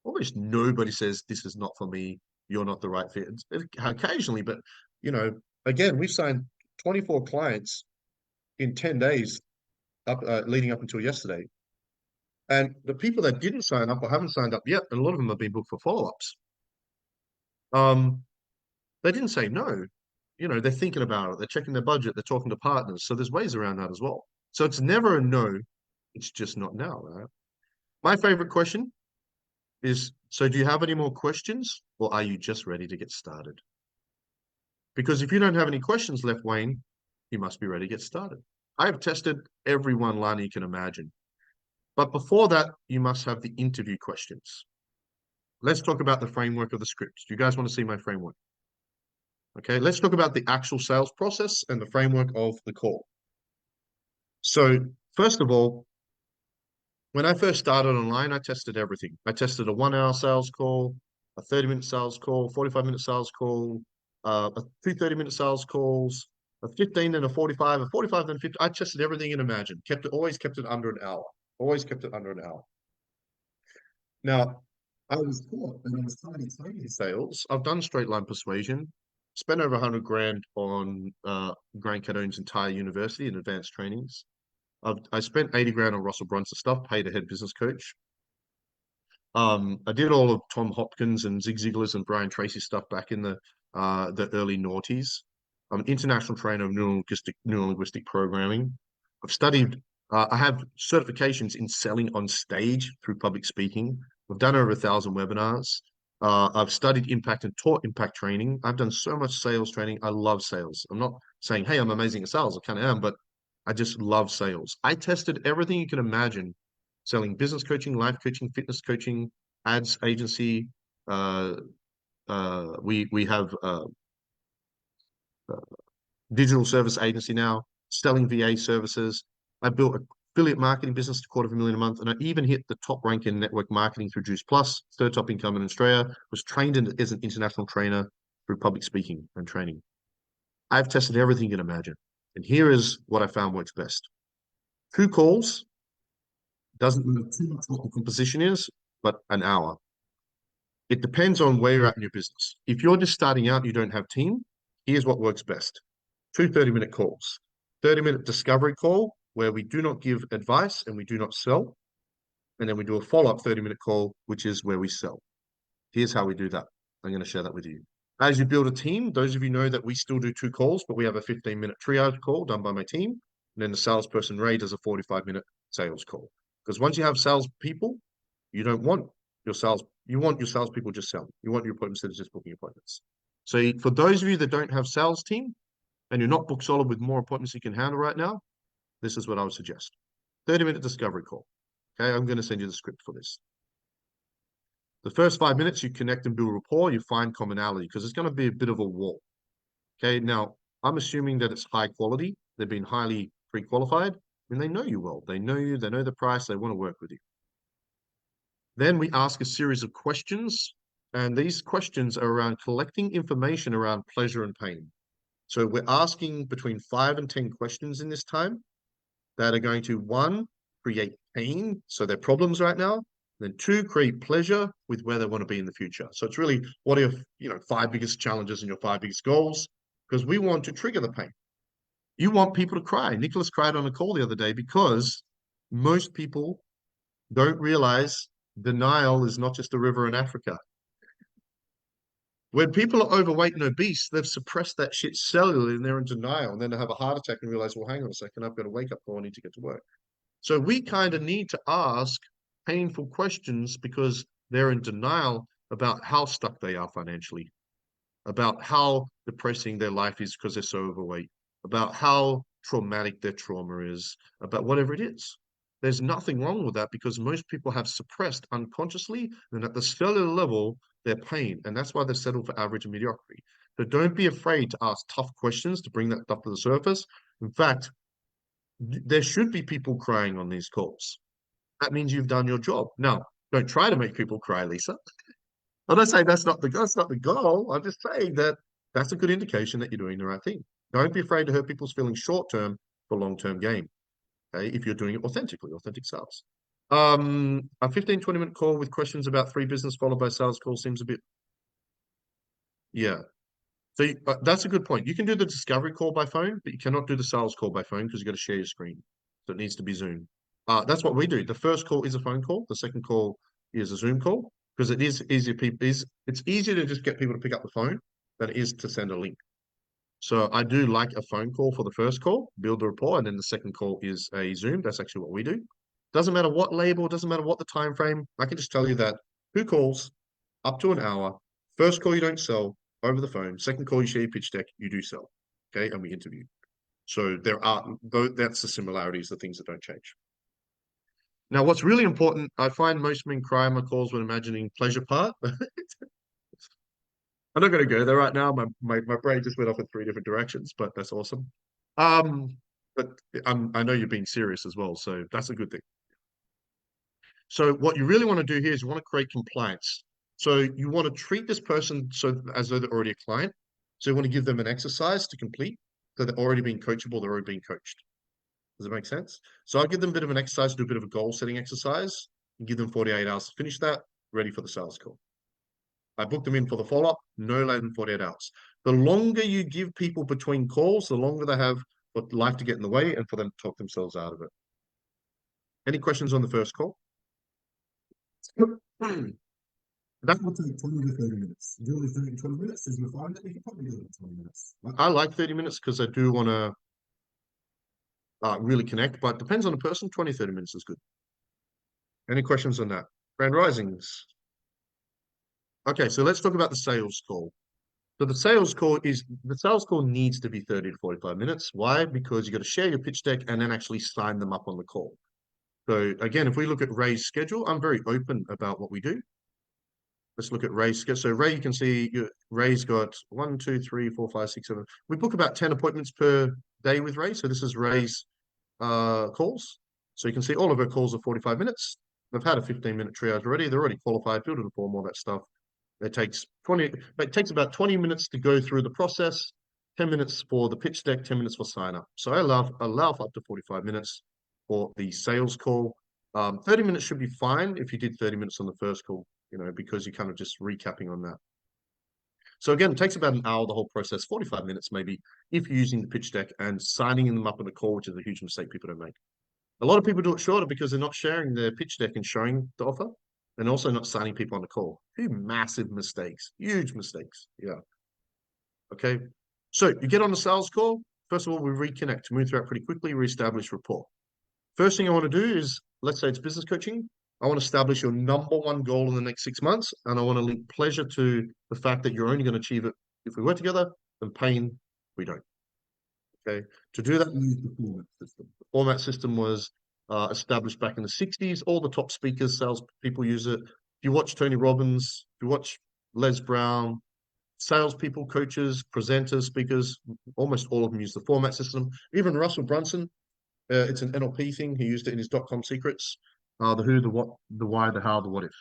Almost nobody says this is not for me, you're not the right fit. Occasionally, but again, we've signed 24 clients in 10 days leading up until yesterday. And the people that didn't sign up or haven't signed up yet, and a lot of them have been booked for follow-ups, they didn't say no. They're thinking about it, they're checking their budget, they're talking to partners. So there's ways around that as well. So it's never a no, it's just not now, right? My favorite question is, so do you have any more questions, or are you just ready to get started? Because if you don't have any questions left, Wayne, you must be ready to get started. I have tested every one-liner you can imagine. But before that, you must have the interview questions. Let's talk about the framework of the scripts. Do you guys want to see my framework? Okay, let's talk about the actual sales process and the framework of the call. So first of all, when I first started online, I tested everything. I tested a 1-hour sales call, a 30-minute sales call, 45-minute sales call, two 30-minute sales calls, a 15 and a 45, a 45 and a 50. I tested everything and imagined. Always kept it under an hour. Always kept it under an hour. Now, I was taught when I was training sales. I've done straight line persuasion, spent over 100 grand on Grant Cardone's entire university in advanced trainings. I spent 80 grand on Russell Brunson stuff, paid a head business coach. I did all of Tom Hopkins and Zig Ziglar's and Brian Tracy stuff back in the early noughties. I'm an international trainer of neurolinguistic programming. I've studied, I have certifications in selling on stage through public speaking. I've done over 1,000 webinars. I've studied impact and taught impact training. I've done so much sales training. I love sales. I'm not saying, hey, I'm amazing at sales. I kind of am, but I just love sales. I tested everything you can imagine, selling business coaching, life coaching, fitness coaching, ads agency. We have digital service agency now, selling VA services. I built an affiliate marketing business to $250,000 a month, and I even hit the top rank in network marketing through Juice Plus, third top income in Australia, was trained as an international trainer through public speaking and training. I've tested everything you can imagine. And here is what I found works best. 2 calls, doesn't matter too much what the composition is, but an hour. It depends on where you're at in your business. If you're just starting out, you don't have team, here's what works best. Two 30-minute calls. 30-minute discovery call where we do not give advice and we do not sell. And then we do a follow-up 30-minute call, which is where we sell. Here's how we do that. I'm going to share that with you. As you build a team, those of you know that we still do two calls, but we have a 15-minute triage call done by my team. And then the salesperson, Ray, does a 45-minute sales call. Because once you have salespeople, you don't want you want your salespeople just selling. You want your appointments that are just booking appointments. So for those of you that don't have sales team and you're not book solid with more appointments you can handle right now, this is what I would suggest. 30-minute discovery call. Okay, I'm going to send you the script for this. The first 5 minutes, you connect and build rapport, you find commonality, because it's going to be a bit of a wall. Okay, now, I'm assuming that it's high quality. They've been highly pre-qualified, and they know you well. They know you, they know the price, they want to work with you. Then we ask a series of questions, and these questions are around collecting information around pleasure and pain. So we're asking between 5 and 10 questions in this time that are going to, one, create pain, so they're problems right now, then two, create pleasure with where they want to be in the future. So it's really, what are your 5 biggest challenges and your 5 biggest goals? Because we want to trigger the pain. You want people to cry. Nicholas cried on a call the other day because most people don't realize the Nile is not just a river in Africa. When people are overweight and obese, they've suppressed that shit cellularly and they're in denial. And then they have a heart attack and realize, well, hang on a second, I've got a wake up call, I need to get to work. So we kind of need to ask painful questions because they're in denial about how stuck they are financially, about how depressing their life is because they're so overweight, about how traumatic their trauma is, about whatever it is. There's nothing wrong with that because most people have suppressed unconsciously and at the cellular level their pain, and that's why they settle for average and mediocrity. So don't be afraid to ask tough questions to bring that stuff to the surface. In fact, there should be people crying on these calls. That means you've done your job. Now, don't try to make people cry, Lisa. I'm not saying that's not the goal. I'm just saying that that's a good indication that you're doing the right thing. Don't be afraid to hurt people's feelings short term for long term gain. Okay, if you're doing it authentically, authentic sales. A 15, 20-minute call with questions about 3 business followed by sales call seems a bit, yeah. So that's a good point. You can do the discovery call by phone, but you cannot do the sales call by phone because you've got to share your screen. So it needs to be Zoom. That's what we do. The first call is a phone call. The second call is a Zoom call because it is easier. It's easier to just get people to pick up the phone than it is to send a link. So I do like a phone call for the first call, build the rapport, and then the second call is a Zoom. That's actually what we do. Doesn't matter what label, doesn't matter what the time frame. I can just tell you that 2 calls, up to an hour. First call you don't sell over the phone. Second call you share your pitch deck, you do sell. Okay, and we interview. So that's the similarities, the things that don't change. Now, what's really important, I find most men cry on my calls when imagining pleasure part. I'm not going to go there right now. My brain just went off in 3 different directions, but that's awesome. But I know you're being serious as well, so that's a good thing. So what you really want to do here is you want to create compliance. So you want to treat this person as though they're already a client. So you want to give them an exercise to complete. So they're already being coachable, they're already being coached. Does it make sense? So I'll give them a bit of an exercise, do a bit of a goal setting exercise, and give them 48 hours to finish that, ready for the sales call. I book them in for the follow-up, no later than 48 hours. The longer you give people between calls, the longer they have for life to get in the way and for them to talk themselves out of it. Any questions on the first call? That will take 20 to 30 minutes. Generally 30 to 20 minutes is refined. You can probably do it in 20 minutes. I like 30 minutes because I do want to really connect, but depends on the person. 20, 30 minutes is good. Any questions on that? Grand Risings. Okay, so let's talk about the sales call. So the sales call needs to be 30 to 45 minutes. Why? Because you got to share your pitch deck and then actually sign them up on the call. So again, if we look at Ray's schedule, I'm very open about what we do. Let's look at Ray's schedule. So Ray, you can see Ray's got 1, 2, 3, 4, 5, 6, 7. We book about 10 appointments per day with Ray. So this is Ray's calls. So you can see all of her calls are 45 minutes. They've had a 15-minute triage already. They're already qualified, filled in a form, all that stuff. It takes about 20 minutes to go through the process, 10 minutes for the pitch deck, 10 minutes for sign up. So I allow for up to 45 minutes for the sales call. 30 minutes should be fine if you did 30 minutes on the first call. because you're kind of just recapping on that. So again, it takes about an hour, the whole process, 45 minutes maybe, if you're using the pitch deck and signing them up in a call, which is a huge mistake people don't make. A lot of people do it shorter because they're not sharing their pitch deck and showing the offer, and also not signing people on the call. Two massive mistakes, huge mistakes. Yeah. Okay. So you get on the sales call. First of all, we reconnect, move through it pretty quickly, reestablish rapport. First thing I want to do is, let's say it's business coaching. I want to establish your number one goal in the next 6 months, and I want to link pleasure to the fact that you're only going to achieve it if we work together, and pain, we don't. Okay. To do that, we use the format system. The format system was established back in the 60s. All the top speakers, sales people use it. If you watch Tony Robbins, if you watch Les Brown, salespeople, coaches, presenters, speakers, almost all of them use the format system. Even Russell Brunson, it's an NLP thing. He used it in his .com secrets. The who, the what, the why, the how, the what if.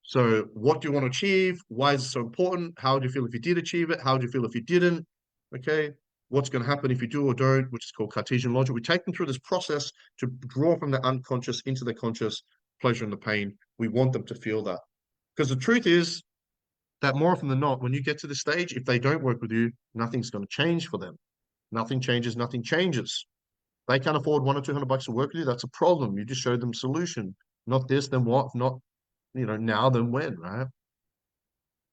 So what do you want to achieve? Why is it so important? How do you feel if you did achieve it? How do you feel if you didn't? Okay. What's going to happen if you do or don't, which is called Cartesian logic. We take them through this process to draw from the unconscious into the conscious, pleasure and the pain. We want them to feel that. Because the truth is that more often than not, when you get to this stage, if they don't work with you, nothing's going to change for them. Nothing changes, nothing changes. They can't afford $100 or $200 to work with you. That's a problem. You just showed them a solution. Not this, then what? Not, now, then when, right?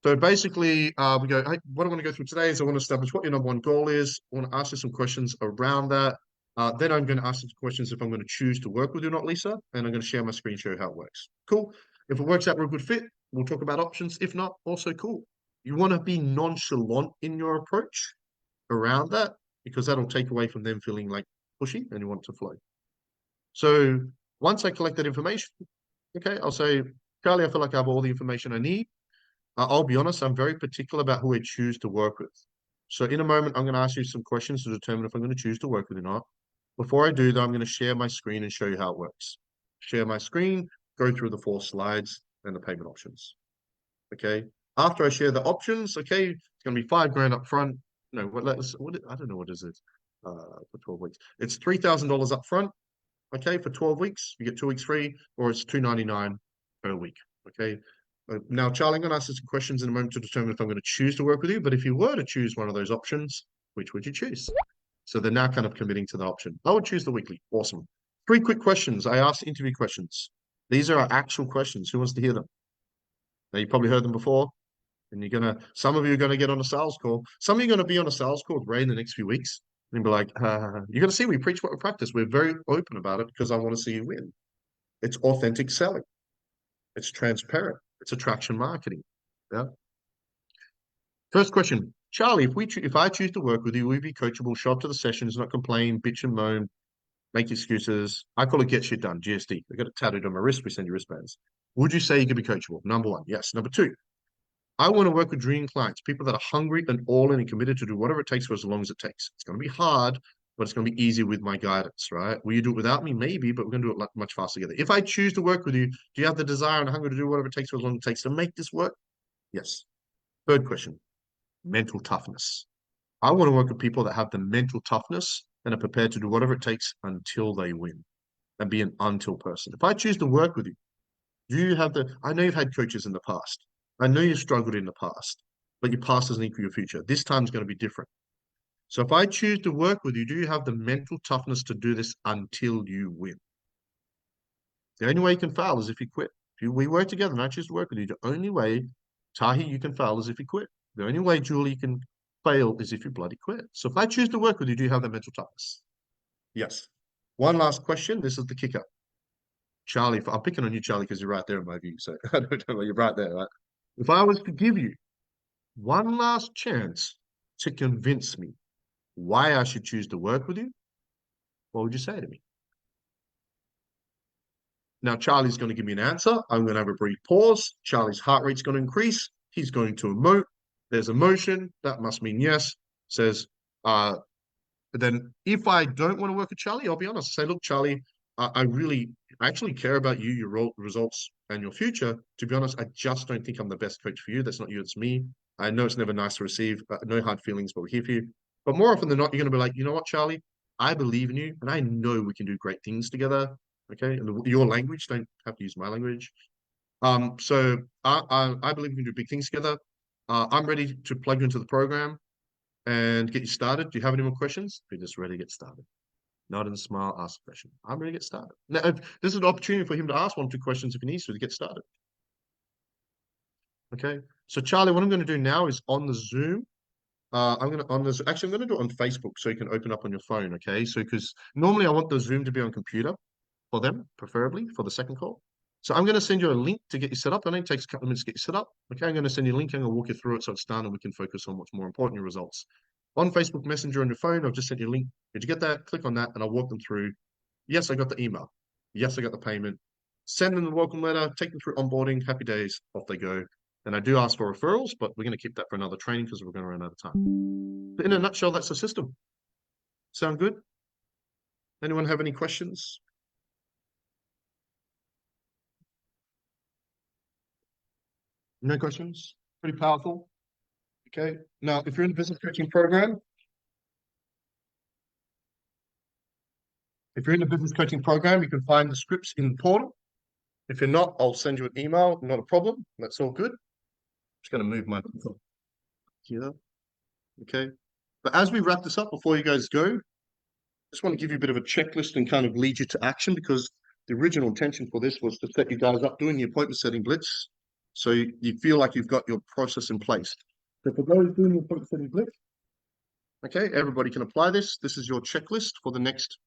So basically, we go, hey, what I want to go through today is I want to establish what your number one goal is. I want to ask you some questions around that. Then I'm going to ask some questions if I'm going to choose to work with you or not, Lisa. And I'm going to share my screen, show you how it works. Cool. If it works out, we're a good fit. We'll talk about options. If not, also cool. You want to be nonchalant in your approach around that because that'll take away from them feeling like pushy and you want it to flow. So once I collect that information, okay, I'll say, Charlie, I feel like I have all the information I need. I'll be honest, I'm very particular about who I choose to work with. So in a moment, I'm going to ask you some questions to determine if I'm going to choose to work with you or not. Before I do that, I'm going to share my screen and show you how it works. Share my screen, go through the 4 slides and the payment options. Okay. After I share the options, okay, it's going to be $5,000 up front. No, I don't know what is it for 12 weeks. It's $3,000 up front. Okay, for 12 weeks, you get 2 weeks free, or it's $299 per week. Okay. Now, Charlie, I'm going to ask you some questions in a moment to determine if I'm going to choose to work with you. But if you were to choose one of those options, which would you choose? So they're now kind of committing to the option. I would choose the weekly. Awesome. 3 quick questions. I asked interview questions. These are our actual questions. Who wants to hear them? Now, you probably heard them before. And some of you are going to get on a sales call. Some of you are going to be on a sales call with Ray in the next few weeks. And be like, you're going to see we preach what we practice. We're very open about it because I want to see you win. It's authentic selling. It's transparent. It's attraction marketing. Yeah. First question, Charlie, if I choose to work with you, will you be coachable, show up to the sessions, not complain, bitch and moan, make excuses? I call it get shit done, GSD. I got it tattooed on my wrist. We send you wristbands. Would you say you could be coachable? Number 1, yes. Number 2, I want to work with dream clients, people that are hungry and all in and committed to do whatever it takes for as long as it takes. It's going to be hard, but it's going to be easy with my guidance, right? Will you do it without me? Maybe, but we're going to do it much faster together. If I choose to work with you, do you have the desire and hunger to do whatever it takes for as long as it takes to make this work? Yes. Third question, mental toughness. I want to work with people that have the mental toughness and are prepared to do whatever it takes until they win and be an until person. If I choose to work with you, do you have I know you've had coaches in the past. I know you've struggled in the past, but your past doesn't equal your future. This time is going to be different. So if I choose to work with you, do you have the mental toughness to do this until you win? The only way you can fail is if you quit. If we work together and I choose to work with you, the only way, Tahi, you can fail is if you quit. The only way, Julie, you can fail is if you bloody quit. So if I choose to work with you, do you have that mental toughness? Yes. One last question. This is the kicker. Charlie, I'm picking on you, Charlie, because you're right there in my view. So I don't know, you're right there, right? If I was to give you one last chance to convince me why I should choose to work with you, what would you say to me? Now, Charlie's going to give me an answer. I'm going to have a brief pause. Charlie's heart rate's going to increase. He's going to emote. There's emotion. That must mean yes. Says, then if I don't want to work with Charlie, I'll be honest. Say, look, Charlie, I actually care about you, your results, and your future. To be honest, I just don't think I'm the best coach for you. That's not you, it's me. I know it's never nice to receive. No hard feelings, but we're here for you. But more often than not, you're going to be like, you know what, Charlie? I believe in you, and I know we can do great things together. Okay, and your language, don't have to use my language. So I believe we can do big things together. I'm ready to plug you into the program and get you started. Do you have any more questions? We're just ready to get started. Nod and smile, ask a question. I'm ready to get started. Now, this is an opportunity for him to ask 1 or 2 questions if he needs to get started. Okay. So Charlie, what I'm going to do now is on the Zoom. I'm gonna on this actually I'm gonna do it on Facebook so you can open up on your phone. Okay. So because normally I want the Zoom to be on computer for them, preferably for the second call. So I'm going to send you a link to get you set up. It only takes a couple of minutes to get you set up. Okay, I'm going to send you a link and I'll walk you through it so it's done and we can focus on what's more important, your results. On Facebook Messenger on your phone, I've just sent you a link. Did you get that? Click on that and I'll walk them through. Yes, I got the email. Yes, I got the payment. Send them the welcome letter, take them through onboarding, happy days, off they go. And I do ask for referrals, but we're going to keep that for another training because we're going to run out of time. But in a nutshell, that's the system. Sound good? Anyone have any questions? No questions? Pretty powerful. Okay. Now, if you're in the business coaching program, you can find the scripts in the portal. If you're not, I'll send you an email. Not a problem. That's all good. Just going to move my here. Okay. But as we wrap this up, before you guys go, just want to give you a bit of a checklist and kind of lead you to action because the original intention for this was to set you guys up doing the appointment setting blitz. So you feel like you've got your process in place. So for those doing the appointment setting blitz, okay, everybody can apply this. This is your checklist for the next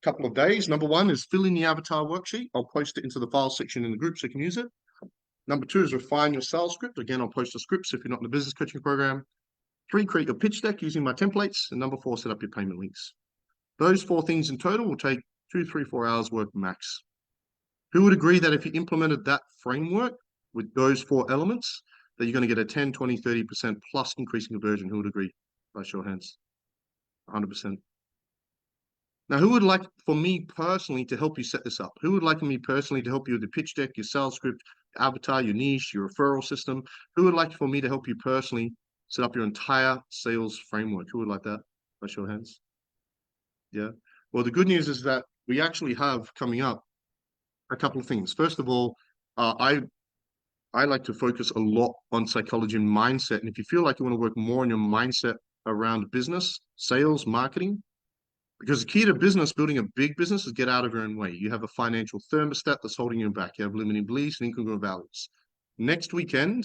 couple of days. Number 1 is fill in the avatar worksheet. I'll post it into the file section in the group so you can use it. Number 2 is refine your sales script. Again, I'll post the scripts if you're not in the business coaching program. 3, create your pitch deck using my templates. And number 4, set up your payment links. Those 4 things in total will take 2, 3, 4 hours work max. Who would agree that if you implemented that framework with those 4 elements, that you're going to get a 10, 20, 30% plus increase in conversion? Who would agree? By show of hands. 100%. Now, who would like for me personally to help you set this up? Who would like me personally to help you with the pitch deck, your sales script, your avatar, your niche, your referral system? Who would like for me to help you personally set up your entire sales framework? Who would like that? By show of hands. Yeah. Well, the good news is that we actually have coming up a couple of things. First of all, I like to focus a lot on psychology and mindset. And if you feel like you want to work more on your mindset around business, sales, marketing, because the key to business, building a big business, is get out of your own way. You have a financial thermostat that's holding you back. You have limiting beliefs and incongruent values. Next weekend,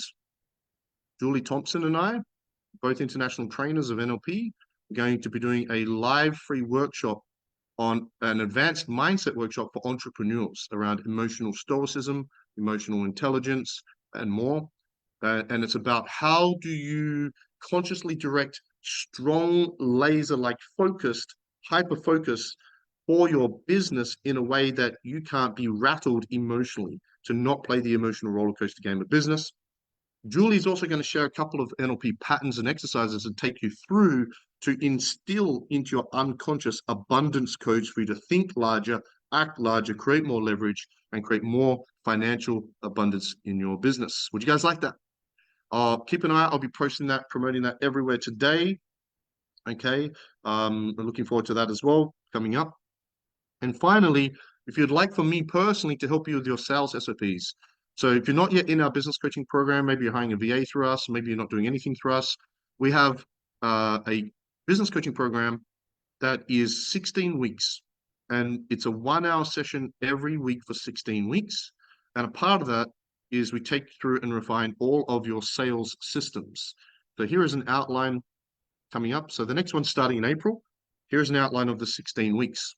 Julie Thompson and I, both international trainers of NLP, are going to be doing a live free workshop on an advanced mindset workshop for entrepreneurs around emotional stoicism, emotional intelligence, and more. And it's about how do you consciously direct strong laser-like focused, hyper-focus for your business in a way that you can't be rattled emotionally, to not play the emotional roller coaster game of business. Julie's also going to share a couple of NLP patterns and exercises and take you through to instill into your unconscious abundance codes for you to think larger, act larger, create more leverage, and create more financial abundance in your business. Would you guys like that? Keep an eye out. I'll be posting that, promoting that everywhere today. Okay. I'm looking forward to that as well, coming up. And finally, if you'd like for me personally to help you with your sales SOPs. So if you're not yet in our business coaching program, maybe you're hiring a VA through us, maybe you're not doing anything through us, we have a business coaching program that is 16 weeks. And it's a 1-hour session every week for 16 weeks. And a part of that is we take through and refine all of your sales systems. So here is an outline coming up. So the next one's starting in April. Here's an outline of the 16 weeks.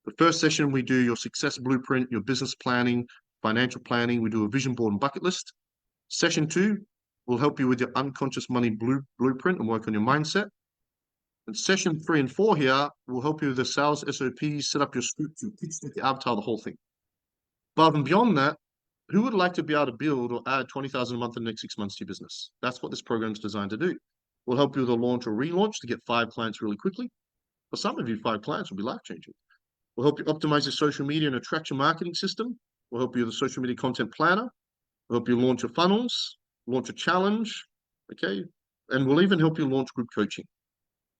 The first session, we do your success blueprint, your business planning, financial planning. We do a vision board and bucket list. Session 2 will help you with your unconscious money blueprint and work on your mindset. And session 3 and 4 here will help you with the sales SOPs, set up your script, your pitch deck, your avatar, the whole thing. Above and beyond that, who would like to be able to build or add 20,000 a month in the next 6 months to your business? That's what this program is designed to do. We'll help you with a launch or relaunch to get 5 clients really quickly. For some of you, 5 clients will be life-changing. We'll help you optimize your social media and attraction marketing system. We'll help you with a social media content planner. We'll help you launch your funnels, launch a challenge, okay? And we'll even help you launch group coaching.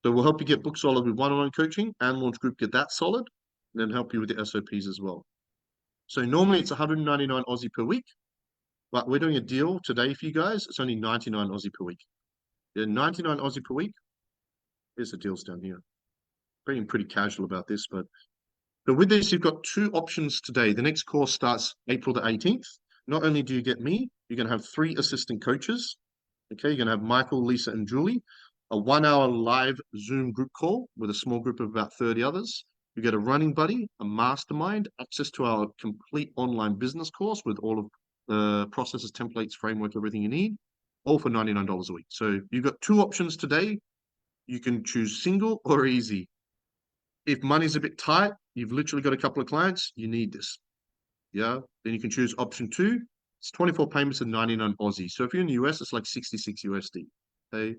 So we'll help you get book solid with one-on-one coaching and launch group, get that solid, and then help you with the SOPs as well. So normally it's 199 Aussie per week. But we're doing a deal today for you guys. It's only 99 Aussie per week. Yeah, 99 Aussie per week. Here's the deals down here. Being pretty casual about this, but with this, you've got two options today. The next course starts April the 18th. Not only do you get me, you're going to have 3 assistant coaches. Okay, you're going to have Michael, Lisa, and Julie. A 1 hour live Zoom group call with a small group of about 30 others. You get a running buddy, a mastermind, access to our complete online business course with all of the processes, templates, framework, everything you need, all for $99 a week. So you've got two options today. You can choose single or easy. If money's a bit tight, you've literally got a couple of clients, you need this. Yeah. Then you can choose option 2. It's 24 payments of 99 Aussie. So if you're in the US, it's like 66 USD. Okay.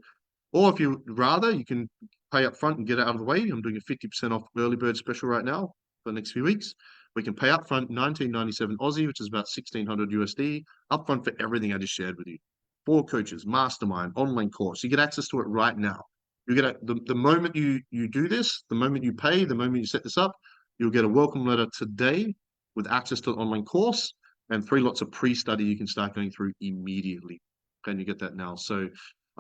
Or if you rather, you can pay up front and get it out of the way. I'm doing a 50% off early bird special right now for the next few weeks. We can pay up front 1997 Aussie, which is about 1600 USD, upfront for everything I just shared with you. 4 coaches, mastermind, online course. You get access to it right now. You get the moment you do this, the moment you pay, the moment you set this up, you'll get a welcome letter today with access to the online course and 3 lots of pre-study you can start going through immediately. And you get that now. So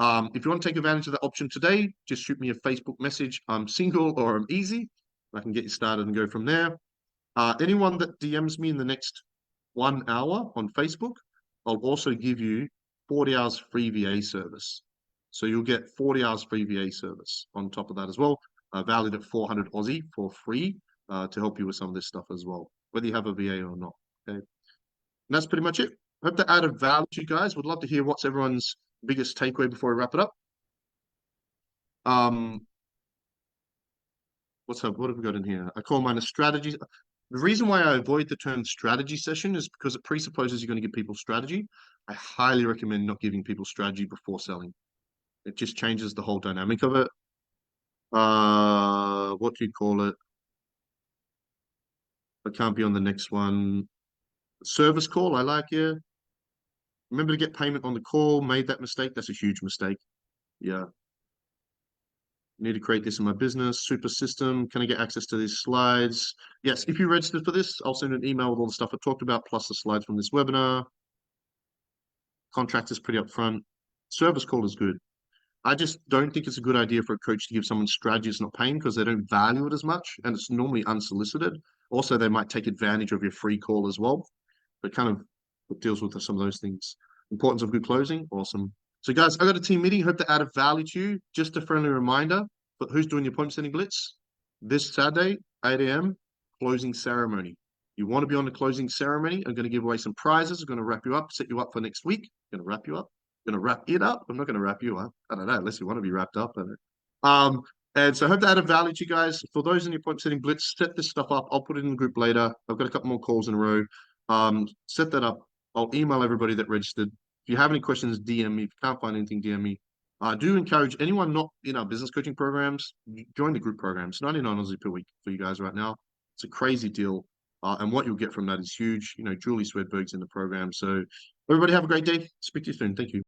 if you want to take advantage of that option today, just shoot me a Facebook message. I'm single or I'm easy. I can get you started and go from there. Anyone that DMs me in the next 1 hour on Facebook, I'll also give you 40 hours free VA service. So you'll get 40 hours free VA service on top of that as well, valued at 400 Aussie for free to help you with some of this stuff as well, whether you have a VA or not. Okay, and that's pretty much it. Hope that added value to you guys. Would love to hear what's everyone's biggest takeaway before we wrap it up. Um, what's up? What have we got in here? I call mine a strategy. The reason why I avoid the term strategy session is because it presupposes you're going to give people strategy. I highly recommend not giving people strategy before selling. It just changes the whole dynamic of it. What do you call it? I can't be on the next one. Service call, I like, yeah. Remember to get payment on the call. Made that mistake. That's a huge mistake. Yeah. Need to create this in my business. Super system. Can I get access to these slides? Yes, if you registered for this, I'll send an email with all the stuff I talked about, plus the slides from this webinar. Contract is pretty upfront. Service call is good. I just don't think it's a good idea for a coach to give someone strategy it's not paying because they don't value it as much and it's normally unsolicited. Also, they might take advantage of your free call as well. But kind of it deals with some of those things. Importance of good closing, awesome. So guys, I got a team meeting. Hope to add a value to you. Just a friendly reminder, but who's doing your appointment setting blitz? This Saturday, 8 a.m., closing ceremony. You want to be on the closing ceremony. I'm going to give away some prizes. I'm going to wrap you up, set you up for next week. I'm going to wrap you up. I'm going to wrap it up. I'm not going to wrap you up. I don't know, unless you want to be wrapped up. And so I hope to add a value to you guys. For those in your appointment setting blitz, set this stuff up. I'll put it in the group later. I've got a couple more calls in a row. Set that up. I'll email everybody that registered. If you have any questions, DM me. If you can't find anything, DM me. I do encourage anyone not in our business coaching programs, join the group programs. 99 Aussie per week for you guys right now. It's a crazy deal. And what you'll get from that is huge. You know, Julie Swedberg's in the program. So everybody have a great day. Speak to you soon. Thank you.